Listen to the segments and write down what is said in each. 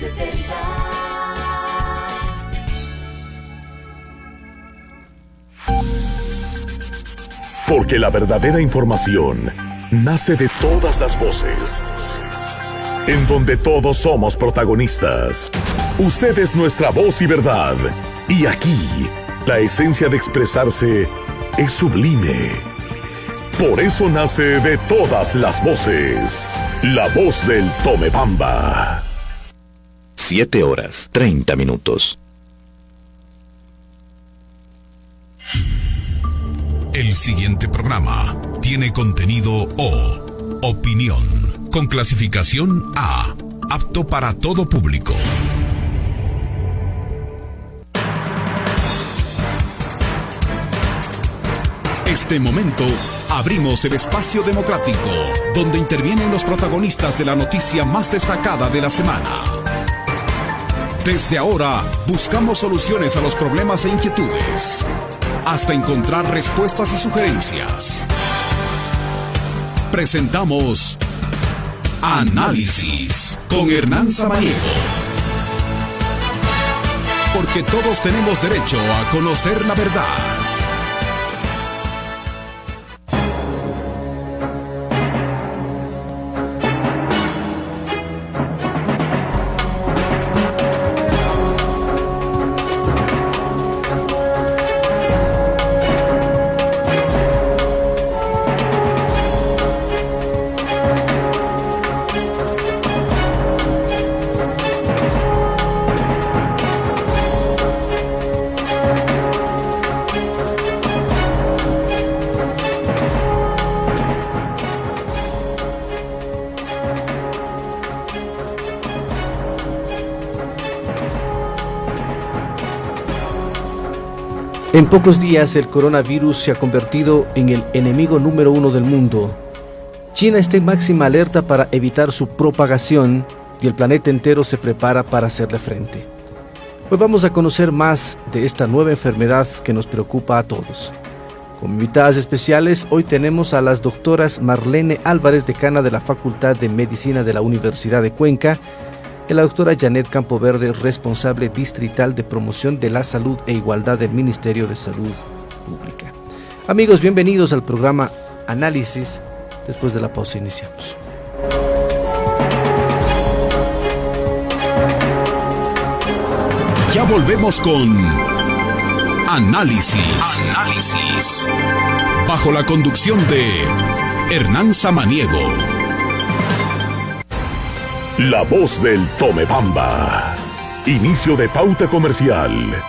70. Porque la verdadera información nace de todas las voces, en donde todos somos protagonistas. Usted es nuestra voz y verdad. Y aquí, la esencia de expresarse es sublime. Por eso nace de todas las voces, la voz del Tomebamba. 7:30. El siguiente programa tiene contenido O, opinión, con clasificación A, apto para todo público. Este momento abrimos el espacio democrático, donde intervienen los protagonistas de la noticia más destacada de la semana. Desde ahora, buscamos soluciones a los problemas e inquietudes, hasta encontrar respuestas y sugerencias. Presentamos Análisis con Hernán Samaniego. Porque todos tenemos derecho a conocer la verdad. En pocos días el coronavirus se ha convertido en el enemigo número 1 del mundo. China está en máxima alerta para evitar su propagación y el planeta entero se prepara para hacerle frente. Hoy vamos a conocer más de esta nueva enfermedad que nos preocupa a todos. Como invitadas especiales, hoy tenemos a las doctoras Marlene Álvarez, decana de la Facultad de Medicina de la Universidad de Cuenca, y la doctora Janet Campoverde, responsable distrital de promoción de la salud e igualdad del Ministerio de Salud Pública. Amigos, bienvenidos al programa Análisis. Después de la pausa iniciamos. Ya volvemos con Análisis. Bajo la conducción de Hernán Samaniego. La voz del Tomebamba. Inicio de pauta comercial.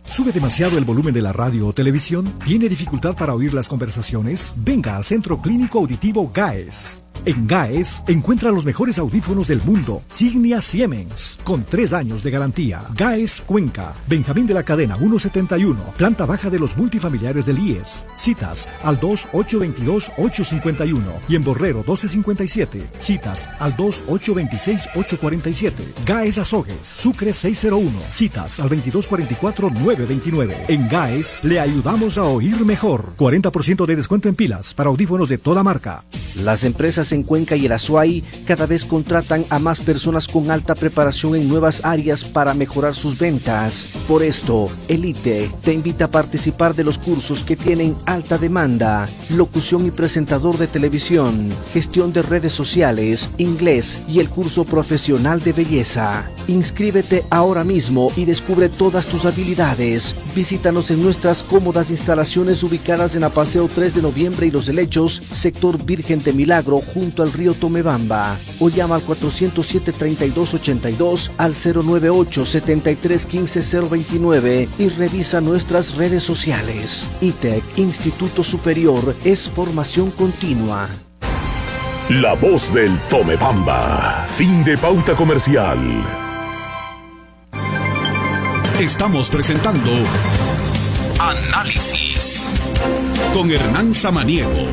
¿Sube demasiado el volumen de la radio o televisión? ¿Tiene dificultad para oír las conversaciones? Venga al Centro Clínico Auditivo GAES. En GAES encuentra los mejores audífonos del mundo, Signia Siemens, con 3 años de garantía. GAES Cuenca, Benjamín de la Cadena 171, planta baja de los multifamiliares del IES. Citas al 2-822-851 y en Borrero 1257. Citas al 2-826-847. GAES Azogues, Sucre 601. Citas al 2244-929. En GAES le ayudamos a oír mejor. 40% de descuento en pilas para audífonos de toda marca. Las empresas en Cuenca y el Azuay cada vez contratan a más personas con alta preparación en nuevas áreas para mejorar sus ventas. Por esto, Elite te invita a participar de los cursos que tienen alta demanda: locución y presentador de televisión, gestión de redes sociales, inglés y el curso profesional de belleza. Inscríbete ahora mismo y descubre todas tus habilidades. Visítanos en nuestras cómodas instalaciones ubicadas en Apaseo 3 de Noviembre y Los Helechos, sector Virgen de Milagro, junto al río Tomebamba, o llama al 407-3282 al 098-7315-029 y revisa nuestras redes sociales. ITEC, Instituto Superior, es formación continua. La voz del Tomebamba. Fin de pauta comercial. Estamos presentando Análisis con Hernán Samaniego.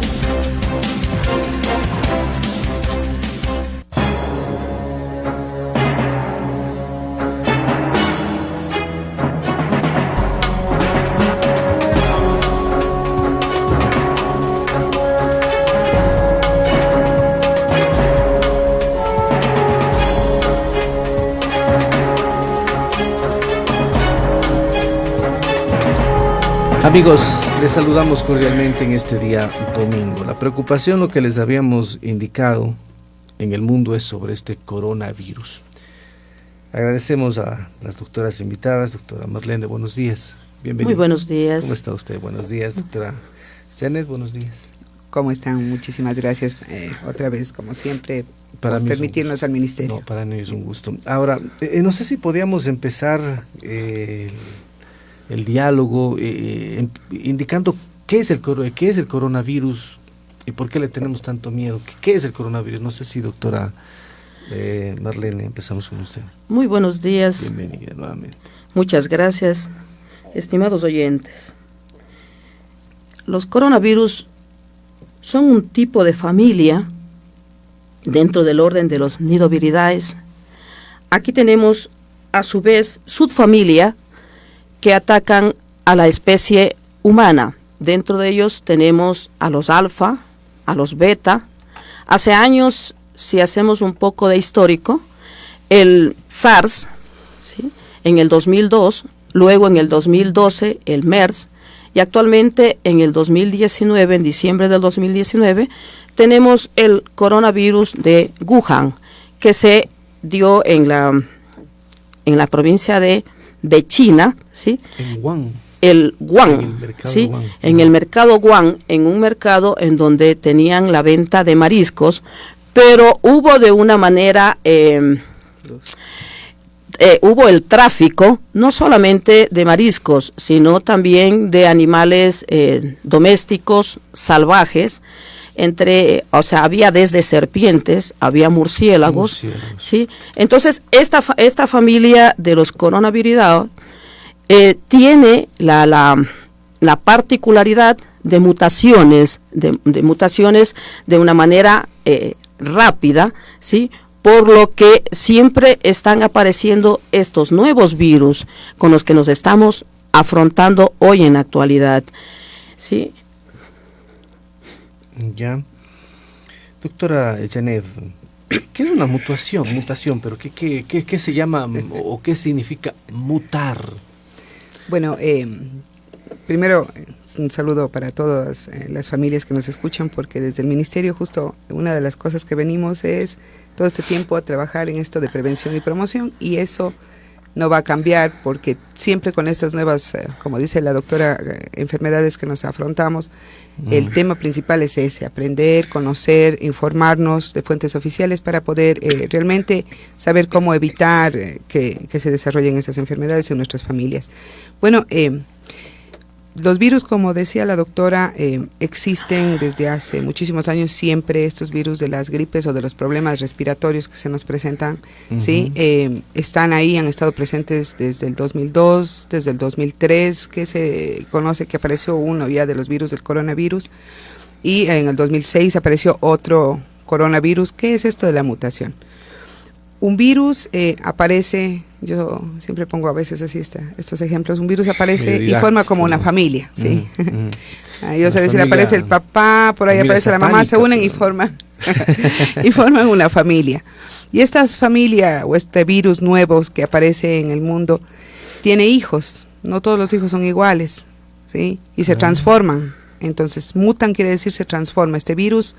Amigos, les saludamos cordialmente en este día domingo. La preocupación, lo que les habíamos indicado en el mundo, es sobre este coronavirus. Agradecemos a las doctoras invitadas. Doctora Marlene, buenos días. Bienvenida. Muy buenos días. ¿Cómo está usted? Buenos días. Doctora Janet, buenos días. ¿Cómo están? Muchísimas gracias otra vez, como siempre, Para por mí permitirnos al ministerio. No, para mí es un gusto. Ahora, no sé si podíamos empezar el diálogo indicando qué es el coronavirus y por qué le tenemos tanto miedo. ¿Qué es el coronavirus? No sé si, doctora Marlene, empezamos con usted. Muy buenos días. Bienvenida nuevamente. Muchas gracias, estimados oyentes. Los coronavirus son un tipo de familia dentro del orden de los Nidoviridae. Aquí tenemos, a su vez, subfamilia que atacan a la especie humana. Dentro de ellos tenemos a los alfa, a los beta. Hace años, si hacemos un poco de histórico, el SARS, ¿sí?, en el 2002, luego en el 2012 el MERS, y actualmente en el 2019, en diciembre del 2019, tenemos el coronavirus de Wuhan, que se dio en la provincia de China, ¿sí? En Wuhan. El Wuhan, en el mercado, ¿sí? Wuhan. En el mercado Wuhan, en un mercado en donde tenían la venta de mariscos, pero hubo de una manera, hubo el tráfico, no solamente de mariscos, sino también de animales domésticos, salvajes, o sea, había desde serpientes, había murciélagos. ¿Sí? Entonces, esta familia de los coronaviridae tiene la particularidad de mutaciones, de mutaciones de una manera rápida, ¿sí?, por lo que siempre están apareciendo estos nuevos virus con los que nos estamos afrontando hoy en la actualidad, ¿sí? Ya. Doctora Janet, ¿qué es una mutación? Pero ¿qué se llama o qué significa mutar? Bueno, primero un saludo para todas las familias que nos escuchan, porque desde el ministerio justo una de las cosas que venimos es todo este tiempo a trabajar en esto de prevención y promoción, y eso no va a cambiar, porque siempre con estas nuevas, como dice la doctora, enfermedades que nos afrontamos, el tema principal es ese: aprender, conocer, informarnos de fuentes oficiales para poder realmente saber cómo evitar que se desarrollen esas enfermedades en nuestras familias. Bueno, los virus, como decía la doctora, existen desde hace muchísimos años. Siempre estos virus de las gripes o de los problemas respiratorios que se nos presentan, ¿sí?, están ahí, han estado presentes desde el 2002, desde el 2003, que se conoce que apareció uno ya de los virus del coronavirus, y en el 2006 apareció otro coronavirus. ¿Qué es esto de la mutación? Un virus aparece, yo siempre pongo a veces así estos ejemplos, un virus aparece y forma como una familia, ¿sí? Yo sé decir, aparece el papá, por ahí aparece la mamá, se unen y forman una familia. Y esta familia o este virus nuevo que aparece en el mundo tiene hijos, no todos los hijos son iguales, ¿sí? Y se transforman. Entonces, mutan quiere decir se transforma. Este virus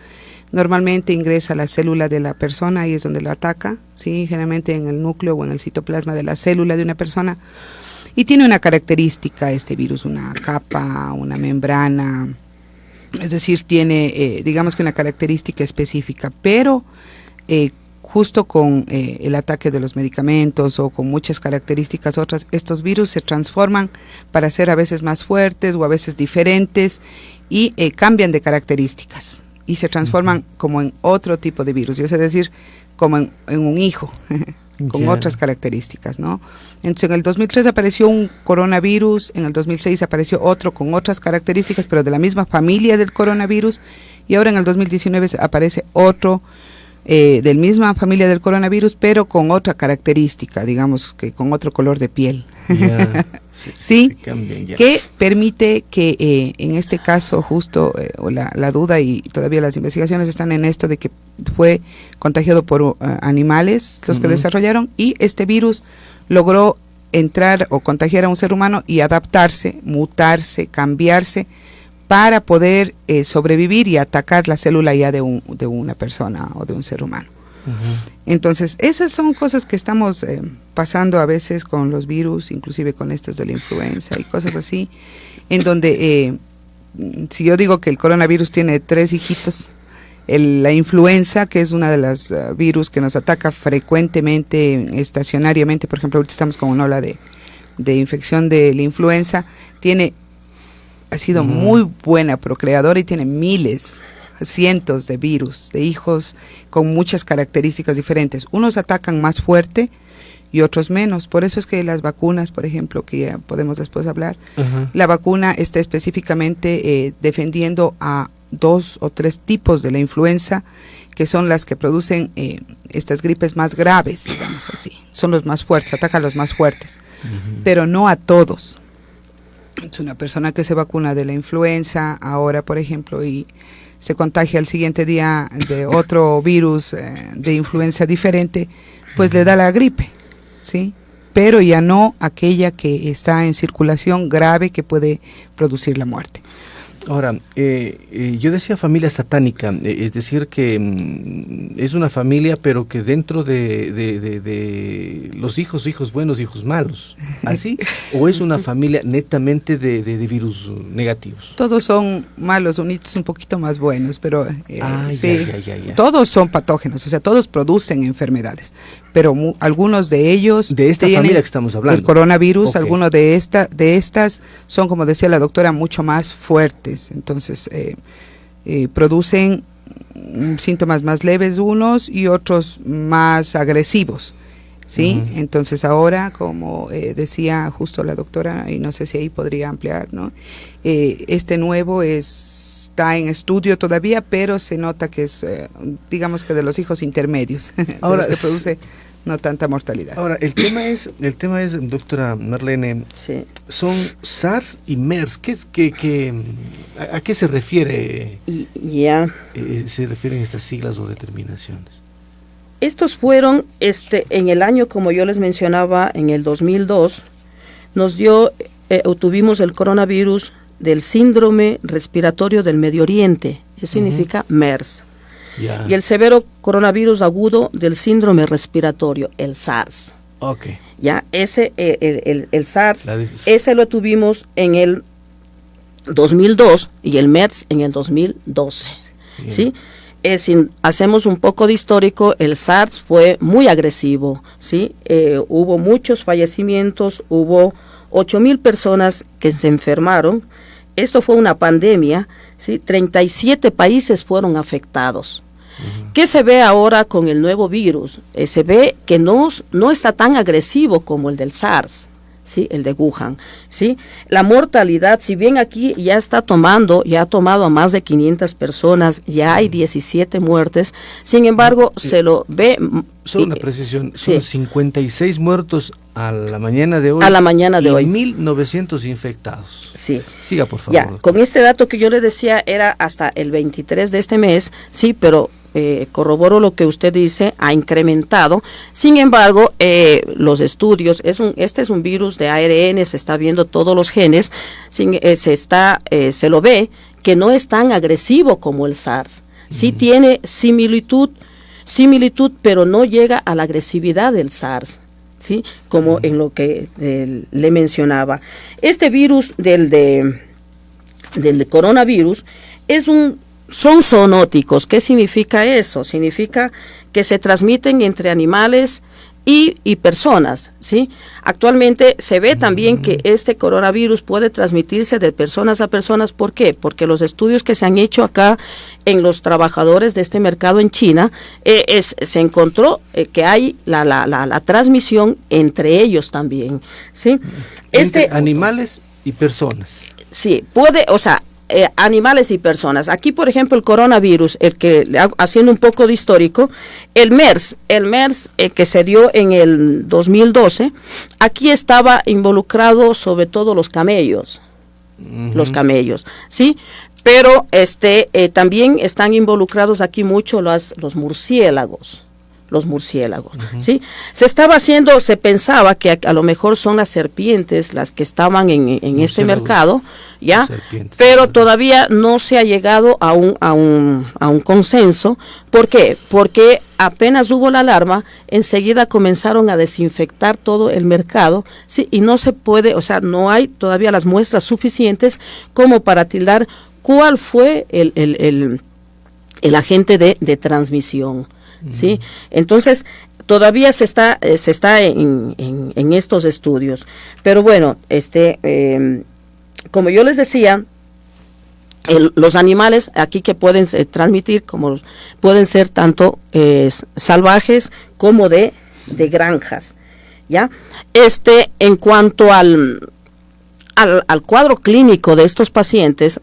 normalmente ingresa a la célula de la persona y es donde lo ataca, ¿sí?, generalmente en el núcleo o en el citoplasma de la célula de una persona, y tiene una característica este virus, una capa, una membrana, es decir, tiene digamos que una característica específica, pero justo con el ataque de los medicamentos o con muchas características otras, estos virus se transforman para ser a veces más fuertes o a veces diferentes, y cambian de características y se transforman como en otro tipo de virus, es decir, como en un hijo, con otras características, ¿no? Entonces, en el 2003 apareció un coronavirus, en el 2006 apareció otro con otras características, pero de la misma familia del coronavirus, y ahora en el 2019 aparece otro de la misma familia del coronavirus, pero con otra característica, digamos que con otro color de piel. ¿Sí? Cambian, que permite que en este caso justo la duda y todavía las investigaciones están en esto de que fue contagiado por animales los que desarrollaron, y este virus logró entrar o contagiar a un ser humano y adaptarse, mutarse, cambiarse para poder sobrevivir y atacar la célula ya de una persona o de un ser humano. Entonces, esas son cosas que estamos pasando a veces con los virus, inclusive con estos de la influenza y cosas así, en donde, si yo digo que el coronavirus tiene 3 hijitos, la influenza, que es una de las virus que nos ataca frecuentemente, estacionariamente, por ejemplo, ahorita estamos con una ola de infección de la influenza, ha sido muy buena procreadora y tiene miles, cientos de virus, de hijos con muchas características diferentes. Unos atacan más fuerte y otros menos. Por eso es que las vacunas, por ejemplo, que ya podemos después hablar, la vacuna está específicamente defendiendo a 2 o 3 tipos de la influenza, que son las que producen estas gripes más graves, digamos así. Son los más fuertes, atacan a los más fuertes, pero no a todos. Es una persona que se vacuna de la influenza ahora, por ejemplo, y se contagia al siguiente día de otro virus de influenza diferente, pues le da la gripe, ¿sí? Pero ya no aquella que está en circulación grave que puede producir la muerte. Ahora, yo decía familia satánica, es decir que es una familia pero que dentro de los hijos buenos, hijos malos, ¿así? ¿O es una familia netamente de virus negativos? Todos son malos, unitos un poquito más buenos, pero sí, ya. Todos son patógenos, o sea, todos producen enfermedades, pero algunos de ellos... De esta familia que estamos hablando. El coronavirus, algunos de estas son, como decía la doctora, mucho más fuertes. Entonces producen síntomas más leves unos y otros más agresivos, ¿sí? Entonces ahora, como decía justo la doctora, y no sé si ahí podría ampliar, ¿no? Este nuevo está en estudio todavía, pero se nota que es, digamos que de los hijos intermedios, ahora de los que produce no tanta mortalidad. Ahora, el tema es, doctora Marlene, Sí. son SARS y MERS. ¿A qué se refiere? ¿Se refieren estas siglas o determinaciones? Estos fueron, en el año, como yo les mencionaba, en el 2002, tuvimos el coronavirus del síndrome respiratorio del Medio Oriente, eso significa MERS. Y el severo coronavirus agudo del síndrome respiratorio, el SARS. Okay. Ya, el SARS, ese lo tuvimos en el 2002 y el MERS en el 2012. ¿Sí? Hacemos un poco de histórico, el SARS fue muy agresivo, ¿sí? Hubo muchos fallecimientos, hubo 8,000 personas que se enfermaron. Esto fue una pandemia, ¿sí? 37 países fueron afectados. ¿Qué se ve ahora con el nuevo virus? Se ve que no está tan agresivo como el del SARS, ¿sí? El de Wuhan, ¿sí? La mortalidad, si bien aquí ya ha tomado a más de 500 personas, ya hay 17 muertes, sin embargo, se lo ve... Solo una precisión, son 56 muertos a la mañana de hoy. A la mañana de hoy. 1,900 infectados. Sí. Siga, por favor. Ya, con este dato que yo le decía era hasta el 23 de este mes, sí, pero corroboro lo que usted dice, ha incrementado. Sin embargo, los estudios, este es un virus de ARN, se está viendo todos los genes, se lo ve que no es tan agresivo como el SARS. Sí tiene similitud, pero no llega a la agresividad del SARS, ¿sí? Como en lo que le mencionaba. Este virus del coronavirus son zoonóticos. ¿Qué significa eso? Significa que se transmiten entre animales y personas, ¿sí? Actualmente se ve también que este coronavirus puede transmitirse de personas a personas. ¿Por qué? Porque los estudios que se han hecho acá en los trabajadores de este mercado en China, se encontró que hay la transmisión entre ellos también, ¿sí? Entre animales y personas. Sí, animales y personas. Aquí, por ejemplo, el coronavirus, haciendo un poco de histórico, el MERS que se dio en el 2012, aquí estaba involucrado sobre todo los camellos, ¿sí? Pero también están involucrados aquí mucho los murciélagos, los murciélagos, ¿sí? Se pensaba que a lo mejor son las serpientes las que estaban en este mercado, ¿ya? Pero todavía no se ha llegado a un consenso. ¿Por qué? Porque apenas hubo la alarma, enseguida comenzaron a desinfectar todo el mercado, ¿sí? Y no se puede, o sea, no hay todavía las muestras suficientes como para tildar cuál fue el agente de transmisión. ¿Sí? Entonces todavía se está en estos estudios, pero bueno, como yo les decía, los animales aquí que pueden transmitir, como pueden ser tanto salvajes como de granjas, ¿ya? En cuanto al cuadro clínico de estos pacientes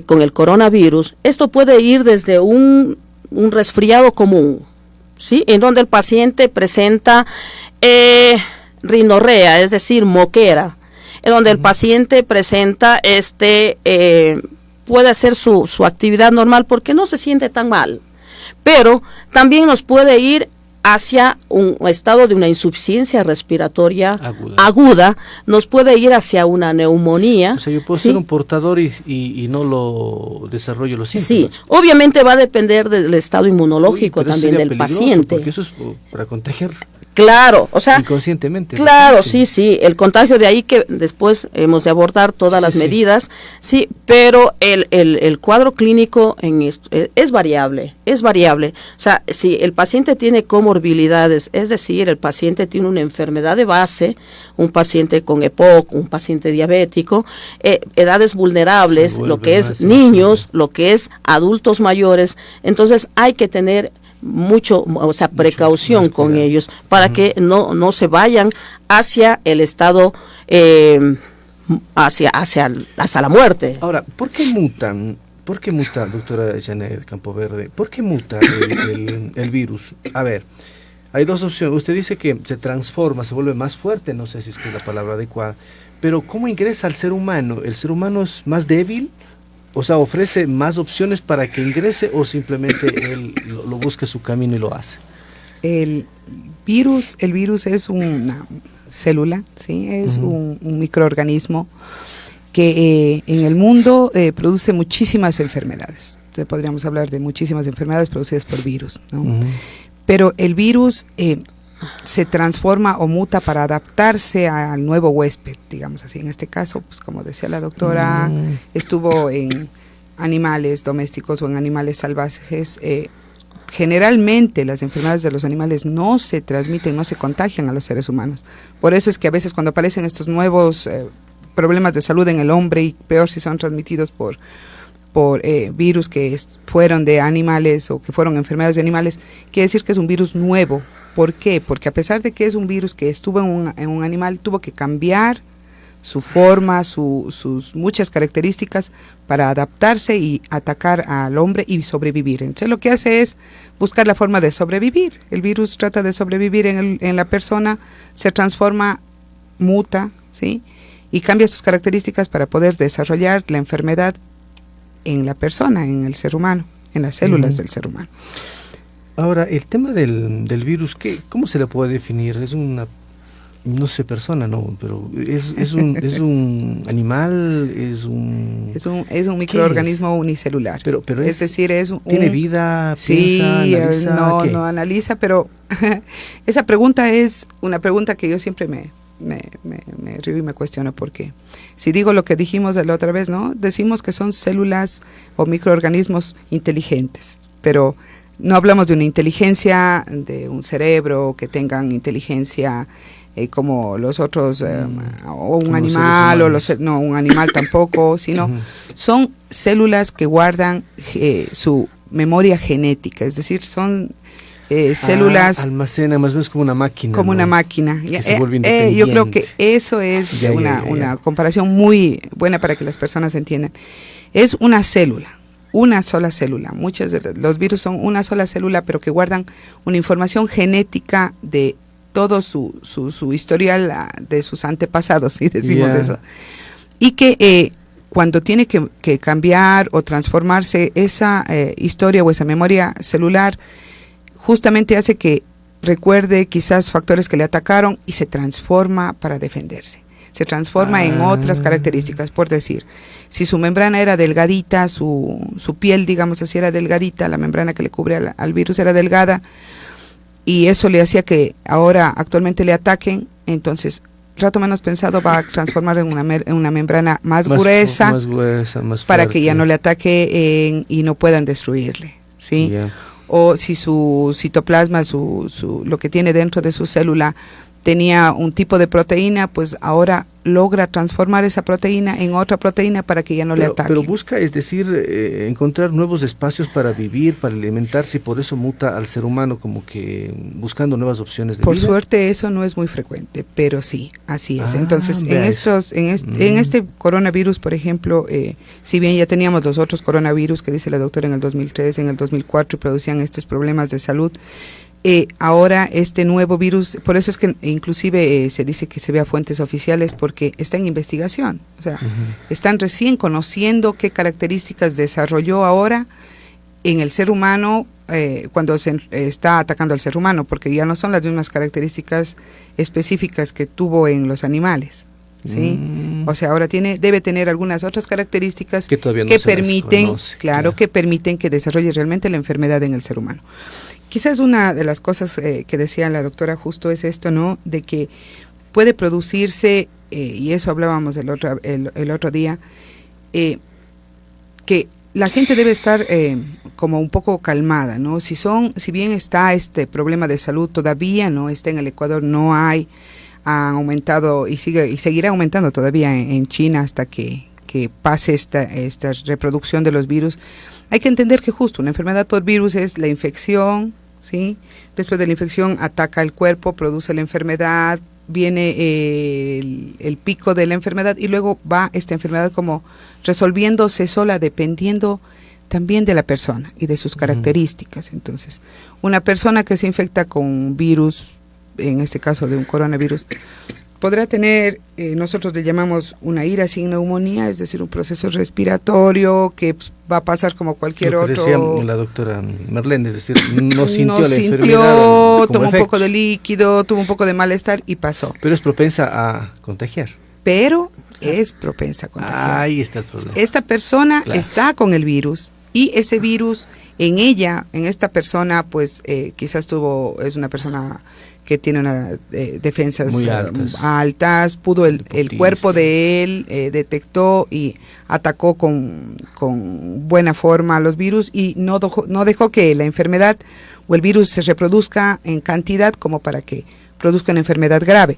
con el coronavirus, esto puede ir desde un resfriado común, ¿sí? En donde el paciente presenta rinorrea, es decir, moquera, en donde el paciente presenta puede hacer su actividad normal porque no se siente tan mal, pero también nos puede ir hacia un estado de una insuficiencia respiratoria aguda, nos puede ir hacia una neumonía. O sea, yo puedo ser un portador y no lo desarrollo los síntomas. Sí, obviamente va a depender del estado inmunológico también del paciente. Porque eso es para contagiar. Claro, o sea, inconscientemente. Claro, sí, el contagio, de ahí que después hemos de abordar todas las medidas, sí, pero el cuadro clínico es variable. O sea, si el paciente tiene comorbilidades, es decir, el paciente tiene una enfermedad de base, un paciente con EPOC, un paciente diabético, edades vulnerables, lo que es niños, lo que es adultos mayores, entonces hay que tener precaución con ellos para que no se vayan hacia el estado hasta la muerte. Ahora, ¿por qué muta, doctora Janet Campoverde? ¿Por qué muta el virus? A ver, hay dos opciones. Usted dice que se transforma, se vuelve más fuerte, no sé si es que es la palabra adecuada, pero ¿cómo ingresa al ser humano? ¿El ser humano es más débil? O sea, ¿ofrece más opciones para que ingrese o simplemente él lo busca su camino y lo hace? El virus es una célula, ¿sí? Es un microorganismo que en el mundo produce muchísimas enfermedades. Entonces, podríamos hablar de muchísimas enfermedades producidas por virus, ¿no? Pero el virus se transforma o muta para adaptarse al nuevo huésped, digamos así. En este caso, pues como decía la doctora, estuvo en animales domésticos o en animales salvajes. Generalmente las enfermedades de los animales no se transmiten, no se contagian a los seres humanos. Por eso es que a veces cuando aparecen estos nuevos problemas de salud en el hombre, y peor si son transmitidos por virus que fueron de animales o que fueron enfermedades de animales, quiere decir que es un virus nuevo. ¿Por qué? Porque a pesar de que es un virus que estuvo en un animal, tuvo que cambiar su forma, sus muchas características para adaptarse y atacar al hombre y sobrevivir. Entonces lo que hace es buscar la forma de sobrevivir. El virus trata de sobrevivir en la persona, se transforma, muta, ¿sí? Y cambia sus características para poder desarrollar la enfermedad en la persona, en el ser humano, en las células del ser humano. Ahora, el tema del virus, ¿cómo se le puede definir? ¿Es una, no sé, persona, no, pero es un animal, es un microorganismo unicelular. Pero es decir, ¿tiene vida? Sí, piensa, analiza, no analiza, pero esa pregunta es una pregunta que yo siempre me río y me cuestiono, porque si digo lo que dijimos la otra vez, ¿no? Decimos que son células o microorganismos inteligentes, pero no hablamos de una inteligencia de un cerebro, que tengan inteligencia como los otros, o un animal, no, un animal tampoco, sino son células que guardan su memoria genética, es decir, son células... almacena, más o menos como una máquina. Como una máquina. Yo creo que eso es una comparación muy buena para que las personas entiendan. Es una célula. Una sola célula. Muchos de los virus son una sola célula, pero que guardan una información genética de todo su historial de sus antepasados, si decimos eso. Y que cuando tiene que cambiar o transformarse esa historia o esa memoria celular, justamente hace que recuerde quizás factores que le atacaron y se transforma para defenderse. Se transforma en otras características, por decir, si su membrana era delgadita, su piel, digamos así, era delgadita, la membrana que le cubre al virus era delgada, y eso le hacía que ahora actualmente le ataquen, entonces rato menos pensado va a transformar en una membrana más gruesa, más para fuerte. que ya no le ataque y no puedan destruirle, ¿sí? Yeah. O si su citoplasma, lo que tiene dentro de su célula tenía un tipo de proteína, pues ahora logra transformar esa proteína en otra proteína para que ya no le ataque. Pero busca, es decir, encontrar nuevos espacios para vivir, para alimentarse, y por eso muta al ser humano, como que buscando nuevas opciones de Por vida. suerte eso no es muy frecuente, pero sí, así es. Entonces, vea en este coronavirus, por ejemplo, si bien ya teníamos los otros coronavirus que dice la doctora en el 2003, en el 2004 y producían estos problemas de salud, ahora este nuevo virus, por eso es que inclusive se dice que se vea fuentes oficiales, porque está en investigación, o sea, están recién conociendo qué características desarrolló ahora en el ser humano cuando se está atacando al ser humano, porque ya no son las mismas características específicas que tuvo en los animales, ¿sí? O sea, ahora debe tener algunas otras características que todavía no que se las permiten, conoce, claro, que permiten que desarrolle realmente la enfermedad en el ser humano. Quizás una de las cosas que decía la doctora justo es esto, ¿no? De que puede producirse, y eso hablábamos el otro día, que la gente debe estar como un poco calmada, ¿no? Si bien está este problema de salud todavía, no está en el Ecuador, no hay, ha aumentado y seguirá aumentando todavía en China hasta que pase esta reproducción de los virus. Hay que entender que justo una enfermedad por virus es la infección, ¿sí? Después de la infección ataca el cuerpo, produce la enfermedad, viene el pico de la enfermedad y luego va esta enfermedad como resolviéndose sola dependiendo también de la persona y de sus características. Entonces, una persona que se infecta con un virus, en este caso de un coronavirus, podrá tener, nosotros le llamamos una ira sin neumonía, es decir, un proceso respiratorio que va a pasar como cualquier Lo que otro. decía la doctora Marlene, es decir, no sintió la enfermedad como tomó un efecto, poco de líquido, tuvo un poco de malestar y pasó. pero es propensa a contagiar. Pero es propensa a contagiar. Ahí está el problema. Esta persona Claro. está con el virus y ese virus en esta persona, pues quizás es una persona que tiene unas defensas muy altas, pudo el Deportista. cuerpo de él detectó y atacó con buena forma a los virus y no dejó que la enfermedad o el virus se reproduzca en cantidad como para que produzca una enfermedad grave.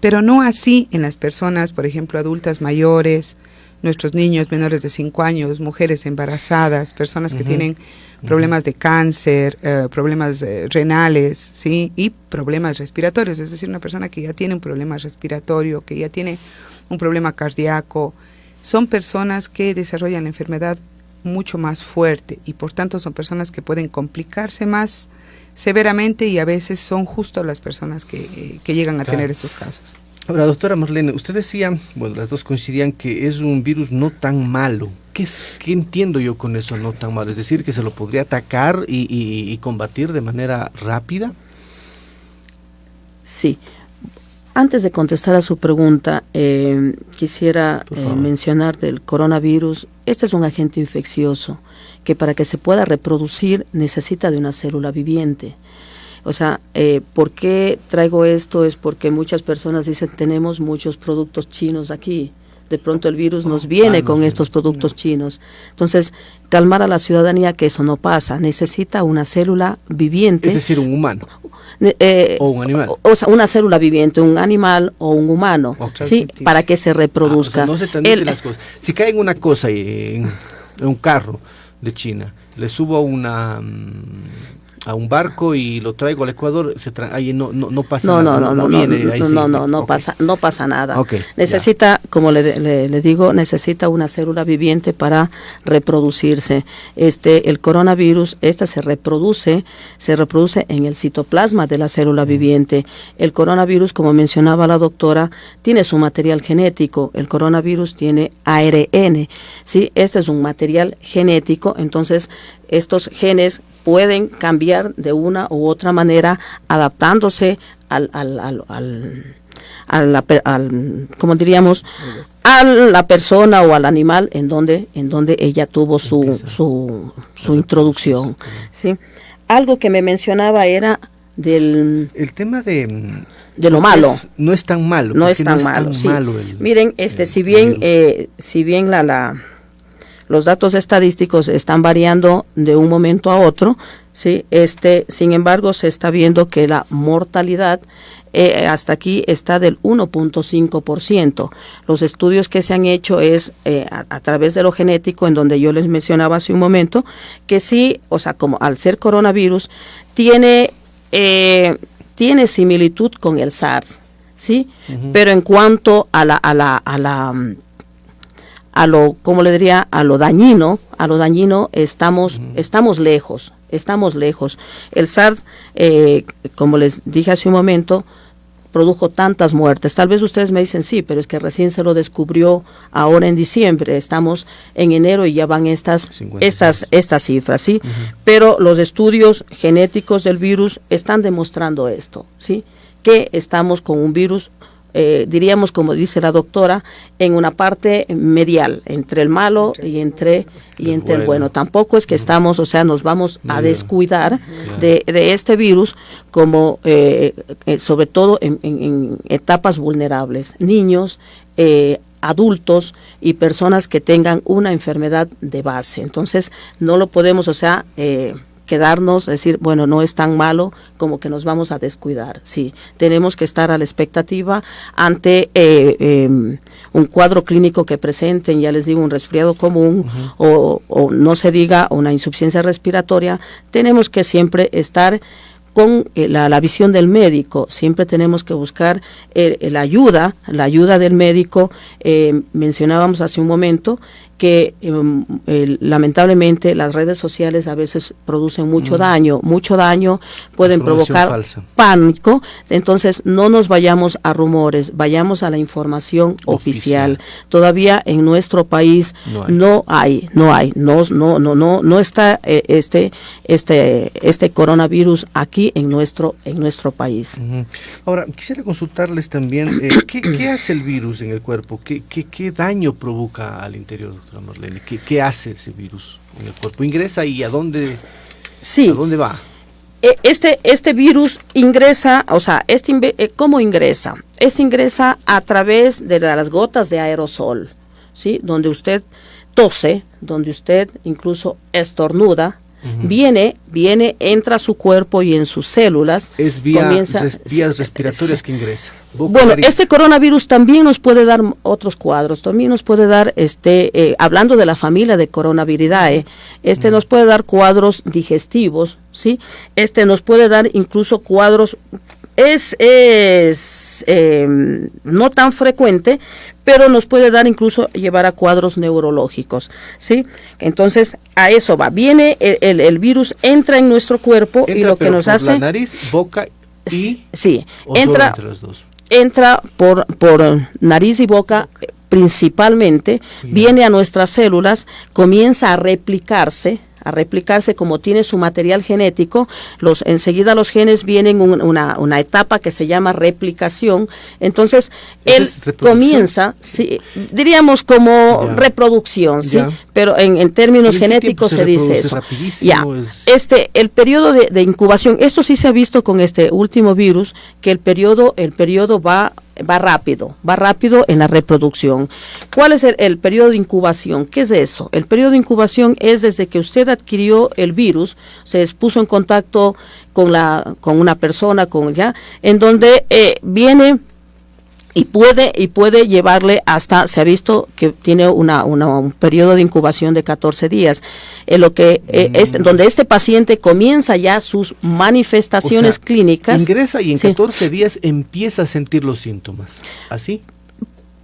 Pero no así en las personas, por ejemplo, adultas mayores, nuestros niños menores de 5 años, mujeres embarazadas, personas que tienen problemas de cáncer, problemas renales, ¿sí? Y problemas respiratorios, es decir, una persona que ya tiene un problema respiratorio, que ya tiene un problema cardíaco, son personas que desarrollan la enfermedad mucho más fuerte y por tanto son personas que pueden complicarse más severamente y a veces son justo las personas que llegan a tener estos casos. Ahora, doctora Marlene, usted decía, bueno, las dos coincidían que es un virus no tan malo. ¿Qué entiendo yo con eso no tan malo? Es decir, que se lo podría atacar y combatir de manera rápida. Sí. Antes de contestar a su pregunta, quisiera mencionar del coronavirus. Este es un agente infeccioso que para que se pueda reproducir necesita de una célula viviente. O sea, ¿por qué traigo esto? Es porque muchas personas dicen, tenemos muchos productos chinos aquí. De pronto el virus nos viene con estos productos chinos. Entonces, calmar a la ciudadanía que eso no pasa. Necesita una célula viviente. Es decir, un humano. O un animal. O sea, una célula viviente, un animal o un humano, ¿sí? Para que se reproduzca. O sea, no se transmiten las cosas. Si cae en una cosa, en un carro de China, le subo a un barco y lo traigo al Ecuador, ahí no pasa nada. No pasa nada. Okay, necesita, como le digo, necesita una célula viviente para reproducirse. El coronavirus, se reproduce en el citoplasma de la célula viviente. El coronavirus, como mencionaba la doctora, tiene su material genético. El coronavirus tiene ARN, ¿sí? Este es un material genético, entonces estos genes pueden cambiar de una u otra manera, adaptándose como diríamos, a la persona o al animal en donde ella tuvo su introducción, ¿sí? Algo que me mencionaba era el tema de lo malo. No es tan malo. No es tan malo, sí. Miren, si bien los datos estadísticos están variando de un momento a otro, sí, sin embargo se está viendo que la mortalidad hasta aquí está del 1.5%. Los estudios que se han hecho es a través de lo genético, en donde yo les mencionaba hace un momento, que sí, o sea, como al ser coronavirus, tiene similitud con el SARS, ¿sí? Pero en cuanto a lo, ¿cómo le diría? A lo dañino, estamos lejos. El SARS, como les dije hace un momento, produjo tantas muertes. Tal vez ustedes me dicen, sí, pero es que recién se lo descubrió ahora en diciembre, estamos en enero y ya van estas cifras, ¿sí? Pero los estudios genéticos del virus están demostrando esto, ¿sí? Que estamos con un virus, diríamos, como dice la doctora, en una parte medial, entre el malo y entre el bueno. Tampoco es que estamos, o sea, nos vamos a descuidar de este virus, como sobre todo en etapas vulnerables, niños, adultos y personas que tengan una enfermedad de base. Entonces, no lo podemos, o sea, quedarnos, decir, bueno, no es tan malo, como que nos vamos a descuidar. Sí, tenemos que estar a la expectativa ante un cuadro clínico que presenten, ya les digo, un resfriado común o no se diga una insuficiencia respiratoria. Tenemos que siempre estar con la visión del médico, siempre tenemos que buscar la ayuda del médico. Mencionábamos hace un momento que lamentablemente las redes sociales a veces producen mucho daño, pueden provocar falsa. Pánico. Entonces no nos vayamos a rumores, vayamos a la información oficial. Todavía en nuestro país no está este coronavirus aquí en nuestro país. Ahora, quisiera consultarles también, ¿qué hace el virus en el cuerpo? ¿Qué daño provoca al interior, doctora Marlene? ¿Qué hace ese virus en el cuerpo? ¿Ingresa y a dónde va? Este virus ingresa, o sea, ¿cómo ingresa? Ingresa a través de las gotas de aerosol, ¿sí? Donde usted tose, donde usted incluso estornuda, viene, entra a su cuerpo y en sus células vías respiratorias que ingresa. Bueno, este coronavirus también nos puede dar otros cuadros, también nos puede dar, hablando de la familia de Coronaviridae, nos puede dar cuadros digestivos, ¿sí? Nos puede dar incluso cuadros, no tan frecuente, pero nos puede dar incluso llevar a cuadros neurológicos, ¿sí? Entonces, a eso va. Viene el virus, entra en nuestro cuerpo y lo que nos hace... la nariz, boca y... Sí, entra por nariz y boca principalmente, viene a nuestras células, comienza a replicarse como tiene su material genético. Enseguida los genes vienen una etapa que se llama replicación. Entonces él comienza, sí, diríamos como reproducción, ¿sí? Pero en términos genéticos se dice eso. Ya, el periodo de incubación, esto sí se ha visto con este último virus, que el periodo va rápido en la reproducción. ¿Cuál es el periodo de incubación? ¿Qué es eso? El periodo de incubación es desde que usted adquirió el virus, se puso en contacto con una persona, en donde viene y puede llevarle hasta, se ha visto que tiene un periodo de incubación de 14 días, donde este paciente comienza ya sus manifestaciones clínicas. Ingresa y en 14 días empieza a sentir los síntomas, ¿así?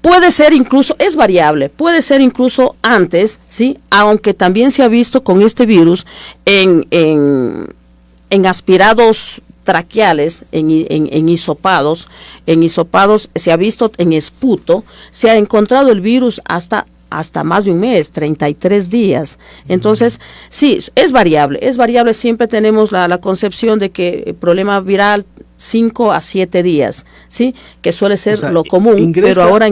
Puede ser incluso, es variable, puede ser incluso antes, ¿sí? Aunque también se ha visto con este virus en aspirados traqueales, en hisopados se ha visto en esputo, se ha encontrado el virus hasta hasta más de un mes, 33 días. Entonces, sí, es variable, siempre tenemos la concepción de que el problema viral 5 a 7 días, ¿sí? Que suele ser lo común, pero ahora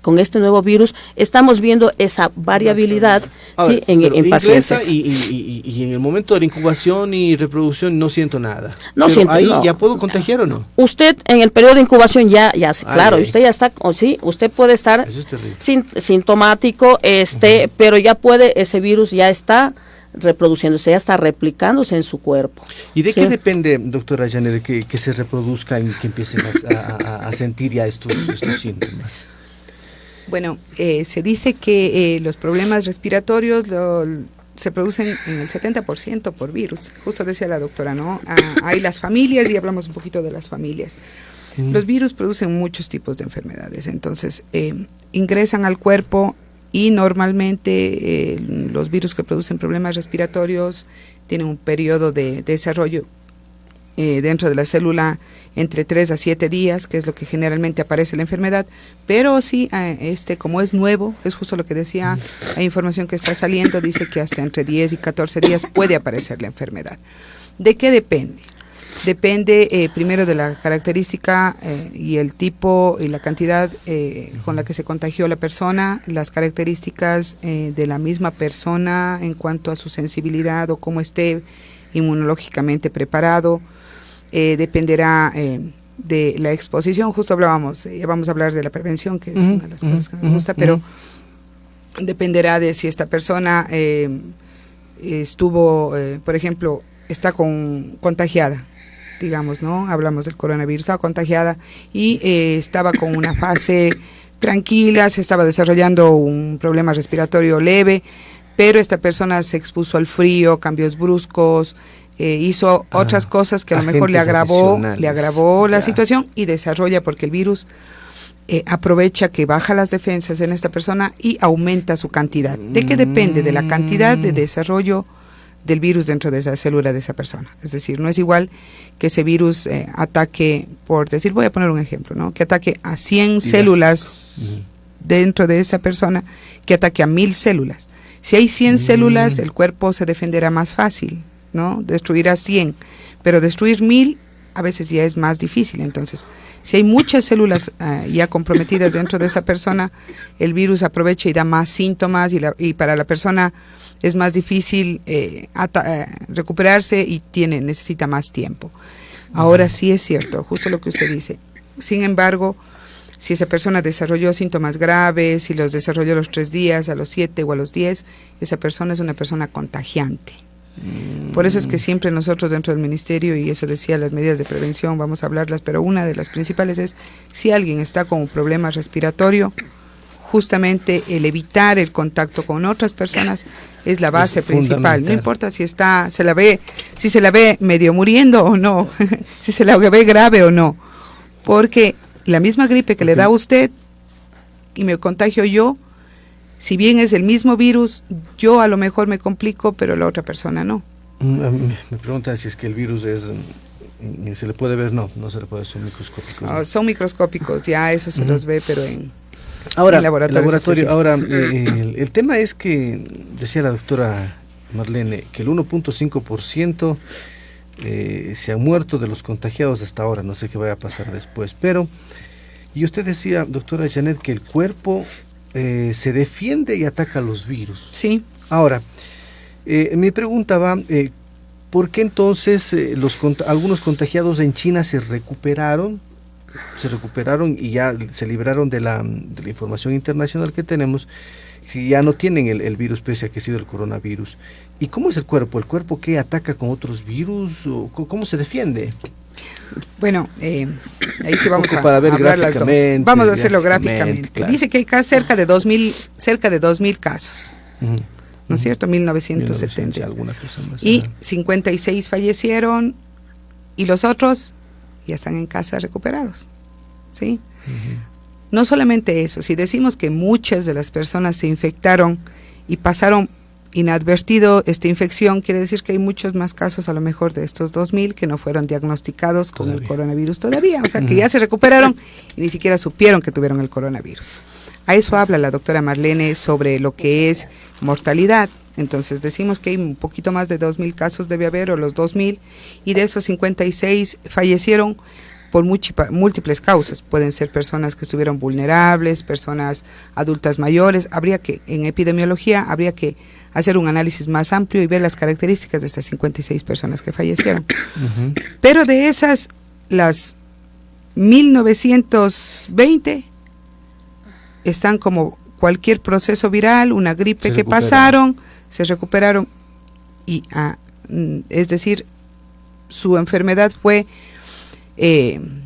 con este nuevo virus estamos viendo esa variabilidad, ahora, ¿sí? En pacientes. Y en el momento de la incubación y reproducción no siento nada. No pero siento, ahí no. ¿Ya puedo contagiar o no? Usted en el periodo de incubación claro, usted ya está, sí, usted puede estar Eso es terrible. sintomático, pero ya ese virus ya está reproduciéndose, ya está replicándose en su cuerpo. ¿Y de ¿sí? qué depende, doctora Janet, de que se reproduzca y que empiecen a sentir ya estos síntomas? Bueno, se dice que los problemas respiratorios se producen en el 70% por virus. Justo decía la doctora, ¿no? Hay las familias, y hablamos un poquito de las familias. Los virus producen muchos tipos de enfermedades, entonces ingresan al cuerpo. Y normalmente los virus que producen problemas respiratorios tienen un periodo de desarrollo dentro de la célula entre 3 a 7 días, que es lo que generalmente aparece la enfermedad, pero sí, como es nuevo, es justo lo que decía, hay información que está saliendo, dice que hasta entre 10 y 14 días puede aparecer la enfermedad. ¿De qué depende? Depende primero de la característica y el tipo y la cantidad con la que se contagió la persona, las características de la misma persona en cuanto a su sensibilidad o cómo esté inmunológicamente preparado, dependerá de la exposición. Justo hablábamos, ya vamos a hablar de la prevención, que es una de las cosas que nos gusta, pero dependerá de si esta persona estuvo, por ejemplo, está contagiada, digamos, ¿no? Hablamos del coronavirus, estaba contagiada y estaba con una fase tranquila, se estaba desarrollando un problema respiratorio leve, pero esta persona se expuso al frío, cambios bruscos, hizo otras cosas que a lo mejor le agravó la situación y desarrolla, porque el virus aprovecha que baja las defensas en esta persona y aumenta su cantidad. ¿De qué depende? De la cantidad de desarrollo del virus dentro de esa célula de esa persona. Es decir, no es igual que ese virus ataque, por decir, voy a poner un ejemplo, ¿no? Que ataque a 100 células dentro de esa persona, que ataque a 1000 células. Si hay 100 células, el cuerpo se defenderá más fácil, ¿no? Destruirá 100, pero destruir 1000 a veces ya es más difícil. Entonces, si hay muchas células ya comprometidas dentro de esa persona, el virus aprovecha y da más síntomas y para la persona es más difícil recuperarse y necesita más tiempo. Ahora sí es cierto, justo lo que usted dice. Sin embargo, si esa persona desarrolló síntomas graves, si los desarrolló a los 3 días, a los 7 o a los 10, esa persona es una persona contagiante. Por eso es que siempre nosotros dentro del ministerio, y eso decía las medidas de prevención, vamos a hablarlas, pero una de las principales es, si alguien está con un problema respiratorio, justamente el evitar el contacto con otras personas es la base principal. No importa si se la ve medio muriendo o no, si se la ve grave o no, porque la misma gripe que le da a usted y me contagio yo, si bien es el mismo virus, yo a lo mejor me complico, pero la otra persona no. Me preguntan si es que el virus se le puede ver. No se le puede, son microscópicos. No, son microscópicos, ya eso se los ve, pero en laboratorio. Ahora, el tema es que, decía la doctora Marlene, que el 1.5% se han muerto de los contagiados hasta ahora, no sé qué vaya a pasar después, pero, y usted decía, doctora Janet, que el cuerpo se defiende y ataca los virus. Sí. Ahora, mi pregunta va, ¿por qué entonces algunos contagiados en China se recuperaron y ya se libraron de la información internacional que tenemos, que ya no tienen el virus pese a que ha sido el coronavirus? ¿Y cómo es el cuerpo? ¿El cuerpo qué ataca con otros virus? ¿O cómo se defiende? Bueno, ahí sí vamos a para ver hablar las dos. Vamos a hacerlo gráficamente. Claro. Dice que hay cerca de 2.000 casos, ¿no es cierto? 1970. Alguna cosa más. Y 56 fallecieron y los otros ya están en casa recuperados, ¿sí? No solamente eso, si decimos que muchas de las personas se infectaron y pasaron inadvertido esta infección, quiere decir que hay muchos más casos a lo mejor de estos 2.000 que no fueron diagnosticados con el coronavirus todavía, o sea que ya se recuperaron y ni siquiera supieron que tuvieron el coronavirus. A eso habla la doctora Marlene sobre lo que es mortalidad. Entonces decimos que hay un poquito más de 2.000 casos debe haber, o los 2.000, y de esos 56 fallecieron por múltiples causas. Pueden ser personas que estuvieron vulnerables, personas adultas mayores. Habría que, en epidemiología, habría que hacer un análisis más amplio y ver las características de estas 56 personas que fallecieron. Pero de esas, las 1.920 están como cualquier proceso viral, una gripe que pasaron, se recuperaron, y es decir, su enfermedad fue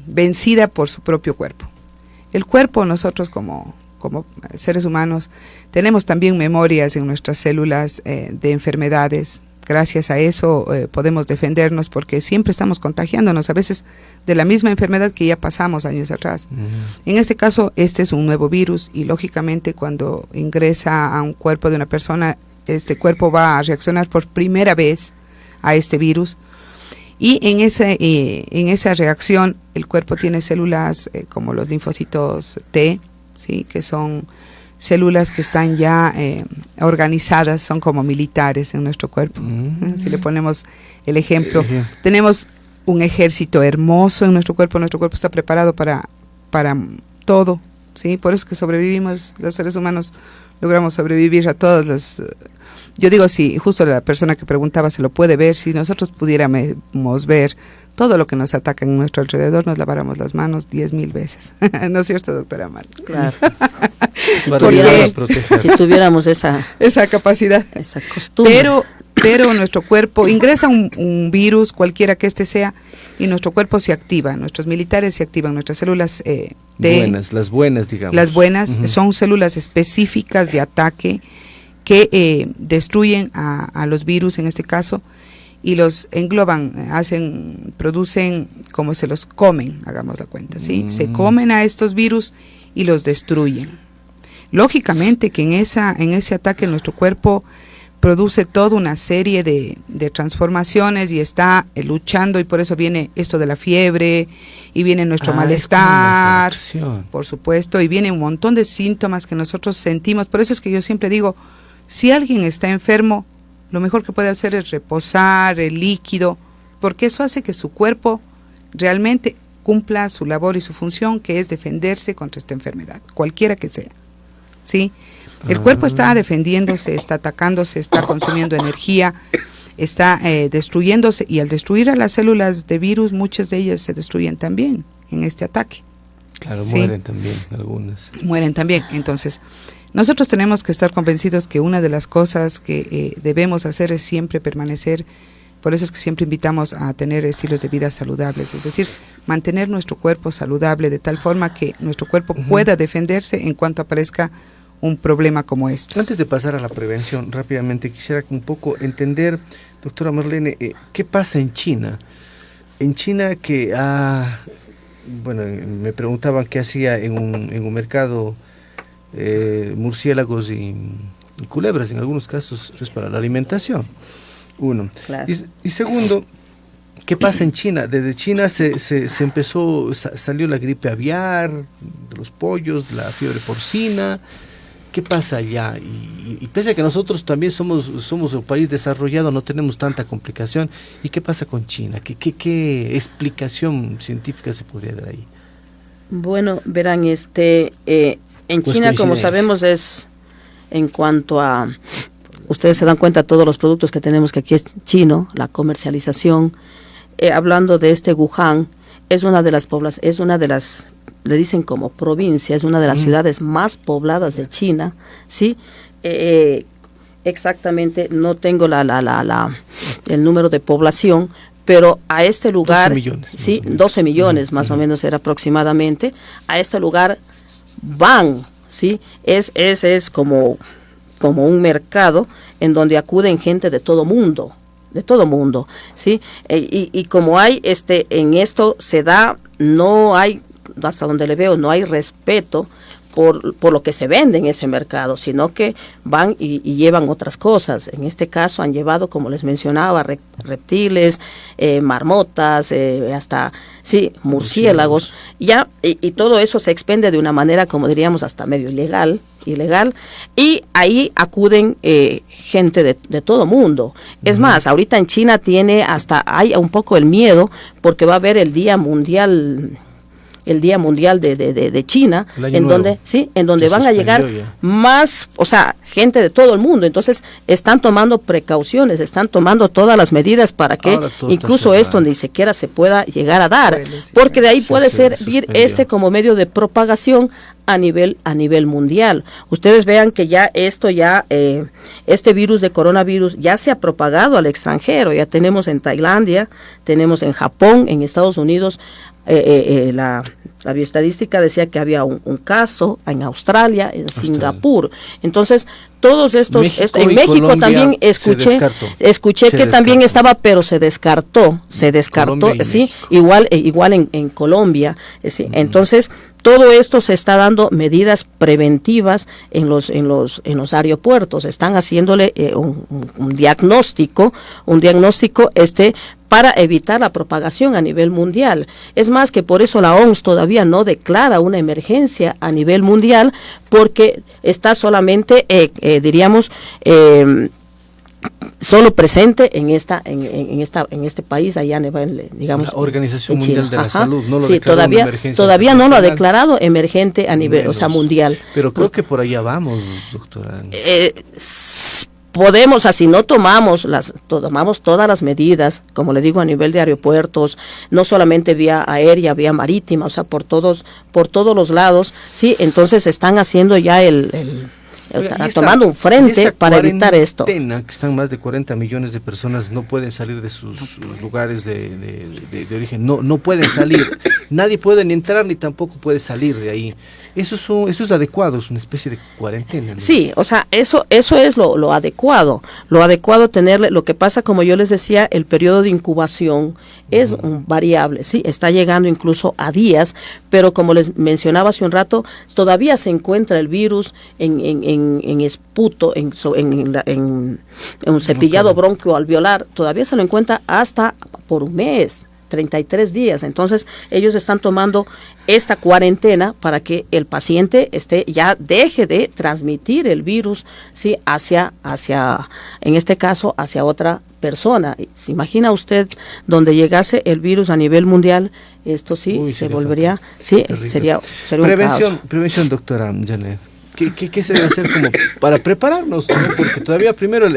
vencida por su propio cuerpo. El cuerpo, nosotros como seres humanos, tenemos también memorias en nuestras células de enfermedades. Gracias a eso podemos defendernos, porque siempre estamos contagiándonos, a veces de la misma enfermedad que ya pasamos años atrás. En este caso, este es un nuevo virus, y lógicamente cuando ingresa a un cuerpo de una persona, este cuerpo va a reaccionar por primera vez a este virus. Y en esa reacción el cuerpo tiene células como los linfocitos T, ¿sí? Que son células que están ya organizadas, son como militares en nuestro cuerpo. Si le ponemos el ejemplo, tenemos un ejército hermoso en nuestro cuerpo está preparado para todo, ¿sí? Por eso es que sobrevivimos, los seres humanos logramos sobrevivir a todas las... Yo digo, si justo la persona que preguntaba se lo puede ver, si nosotros pudiéramos ver todo lo que nos ataca en nuestro alrededor, nos laváramos las manos 10.000 veces. ¿No es cierto, doctora Mar? Claro. si tuviéramos esa capacidad. Esa costumbre. Pero nuestro cuerpo ingresa un virus, cualquiera que este sea, y nuestro cuerpo se activa, nuestros militares se activan, nuestras células las buenas, digamos. Las buenas son células específicas de ataque que destruyen a los virus en este caso, y los engloban, producen como se los comen, hagamos la cuenta, ¿sí? Se comen a estos virus y los destruyen. Lógicamente que en ese ataque nuestro cuerpo produce toda una serie de transformaciones y está luchando, y por eso viene esto de la fiebre, y viene nuestro malestar, por supuesto, y viene un montón de síntomas que nosotros sentimos. Por eso es que yo siempre digo, si alguien está enfermo, lo mejor que puede hacer es reposar el líquido, porque eso hace que su cuerpo realmente cumpla su labor y su función, que es defenderse contra esta enfermedad, cualquiera que sea, ¿sí? El cuerpo está defendiéndose, está atacándose, está consumiendo energía, está destruyéndose, y al destruir a las células de virus, muchas de ellas se destruyen también en este ataque. Claro, ¿sí? Mueren también algunas. Mueren también. Entonces, nosotros tenemos que estar convencidos que una de las cosas que debemos hacer es siempre permanecer. Por eso es que siempre invitamos a tener estilos de vida saludables, es decir, mantener nuestro cuerpo saludable de tal forma que nuestro cuerpo pueda defenderse en cuanto aparezca un problema como este. Antes de pasar a la prevención, rápidamente quisiera un poco entender, doctora Marlene, ¿qué pasa en China? En China que, me preguntaban qué hacía en un mercado murciélagos y culebras, en algunos casos es para la alimentación, uno. Claro. Y segundo, ¿qué pasa en China? Desde China se salió la gripe aviar, de los pollos, la fiebre porcina. ¿Qué pasa allá? Y pese a que nosotros también somos un país desarrollado, no tenemos tanta complicación. ¿Y qué pasa con China? ¿Qué explicación científica se podría dar ahí? Bueno, verán, en China, como sabemos, es en cuanto a, ustedes se dan cuenta, todos los productos que tenemos que aquí es chino, la comercialización. Hablando de Wuhan, es una de las le dicen como provincia, es una de las ciudades más pobladas de China, ¿sí? Exactamente, no tengo el número de población, pero a este lugar, 12 millones, sí, 12 millones más o menos era aproximadamente, a este lugar van, ¿sí? Es como un mercado en donde acuden gente de todo mundo, ¿sí? Y como hay, en esto se da, no hay, hasta donde le veo, no hay respeto por lo que se vende en ese mercado, sino que van y llevan otras cosas. En este caso han llevado, como les mencionaba, reptiles, marmotas, hasta murciélagos, ya, y todo eso se expende de una manera, como diríamos, hasta medio ilegal, y ahí acuden gente de todo mundo. Es más, ahorita en China hay un poco el miedo, porque va a haber el Día Mundial de China, en donde van a llegar más, gente de todo el mundo. Entonces están tomando precauciones, están tomando todas las medidas para que incluso esto ni siquiera se pueda llegar a dar, porque de ahí puede servir como medio de propagación a nivel mundial. Ustedes vean que este virus de coronavirus ya se ha propagado al extranjero. Ya tenemos en Tailandia, tenemos en Japón, en Estados Unidos. La bioestadística decía que había un caso en Australia, en Singapur. Entonces, todos estos, en México Colombia también escuché que también estaba, pero se descartó, igual en Colombia, entonces todo esto se está dando medidas preventivas en los aeropuertos, están haciéndole un diagnóstico para evitar la propagación a nivel mundial. Es más, que por eso la OMS todavía no declara una emergencia a nivel mundial, porque está solamente, solo presente en este país, allá digamos la Organización Mundial de la Salud no lo declaró una emergencia. Todavía no lo ha declarado emergente a nivel, mundial. Pero creo que por allá vamos, doctora. Podemos, así no tomamos todas las medidas, como le digo, a nivel de aeropuertos, no solamente vía aérea, vía marítima, por todos los lados, entonces están haciendo ya tomando un frente para evitar esto. Que están más de 40 millones de personas, no pueden salir de sus lugares de origen, no pueden salir, nadie puede ni entrar ni tampoco puede salir de ahí. Eso es adecuado, es una especie de cuarentena, ¿no? Sí, eso es lo adecuado, tenerle. Lo que pasa, como yo les decía, el periodo de incubación es variable, está llegando incluso a días, pero como les mencionaba hace un rato, todavía se encuentra el virus en esputo, en un cepillado bronquioalveolar, todavía se lo encuentra hasta por un mes. 33 días, entonces ellos están tomando esta cuarentena para que el paciente ya deje de transmitir el virus, hacia en este caso hacia otra persona. ¿Se imagina usted donde llegase el virus a nivel mundial? Esto se volvería, sería prevención, doctora Janet. ¿Qué se debe hacer como para prepararnos, ¿no? Porque todavía primero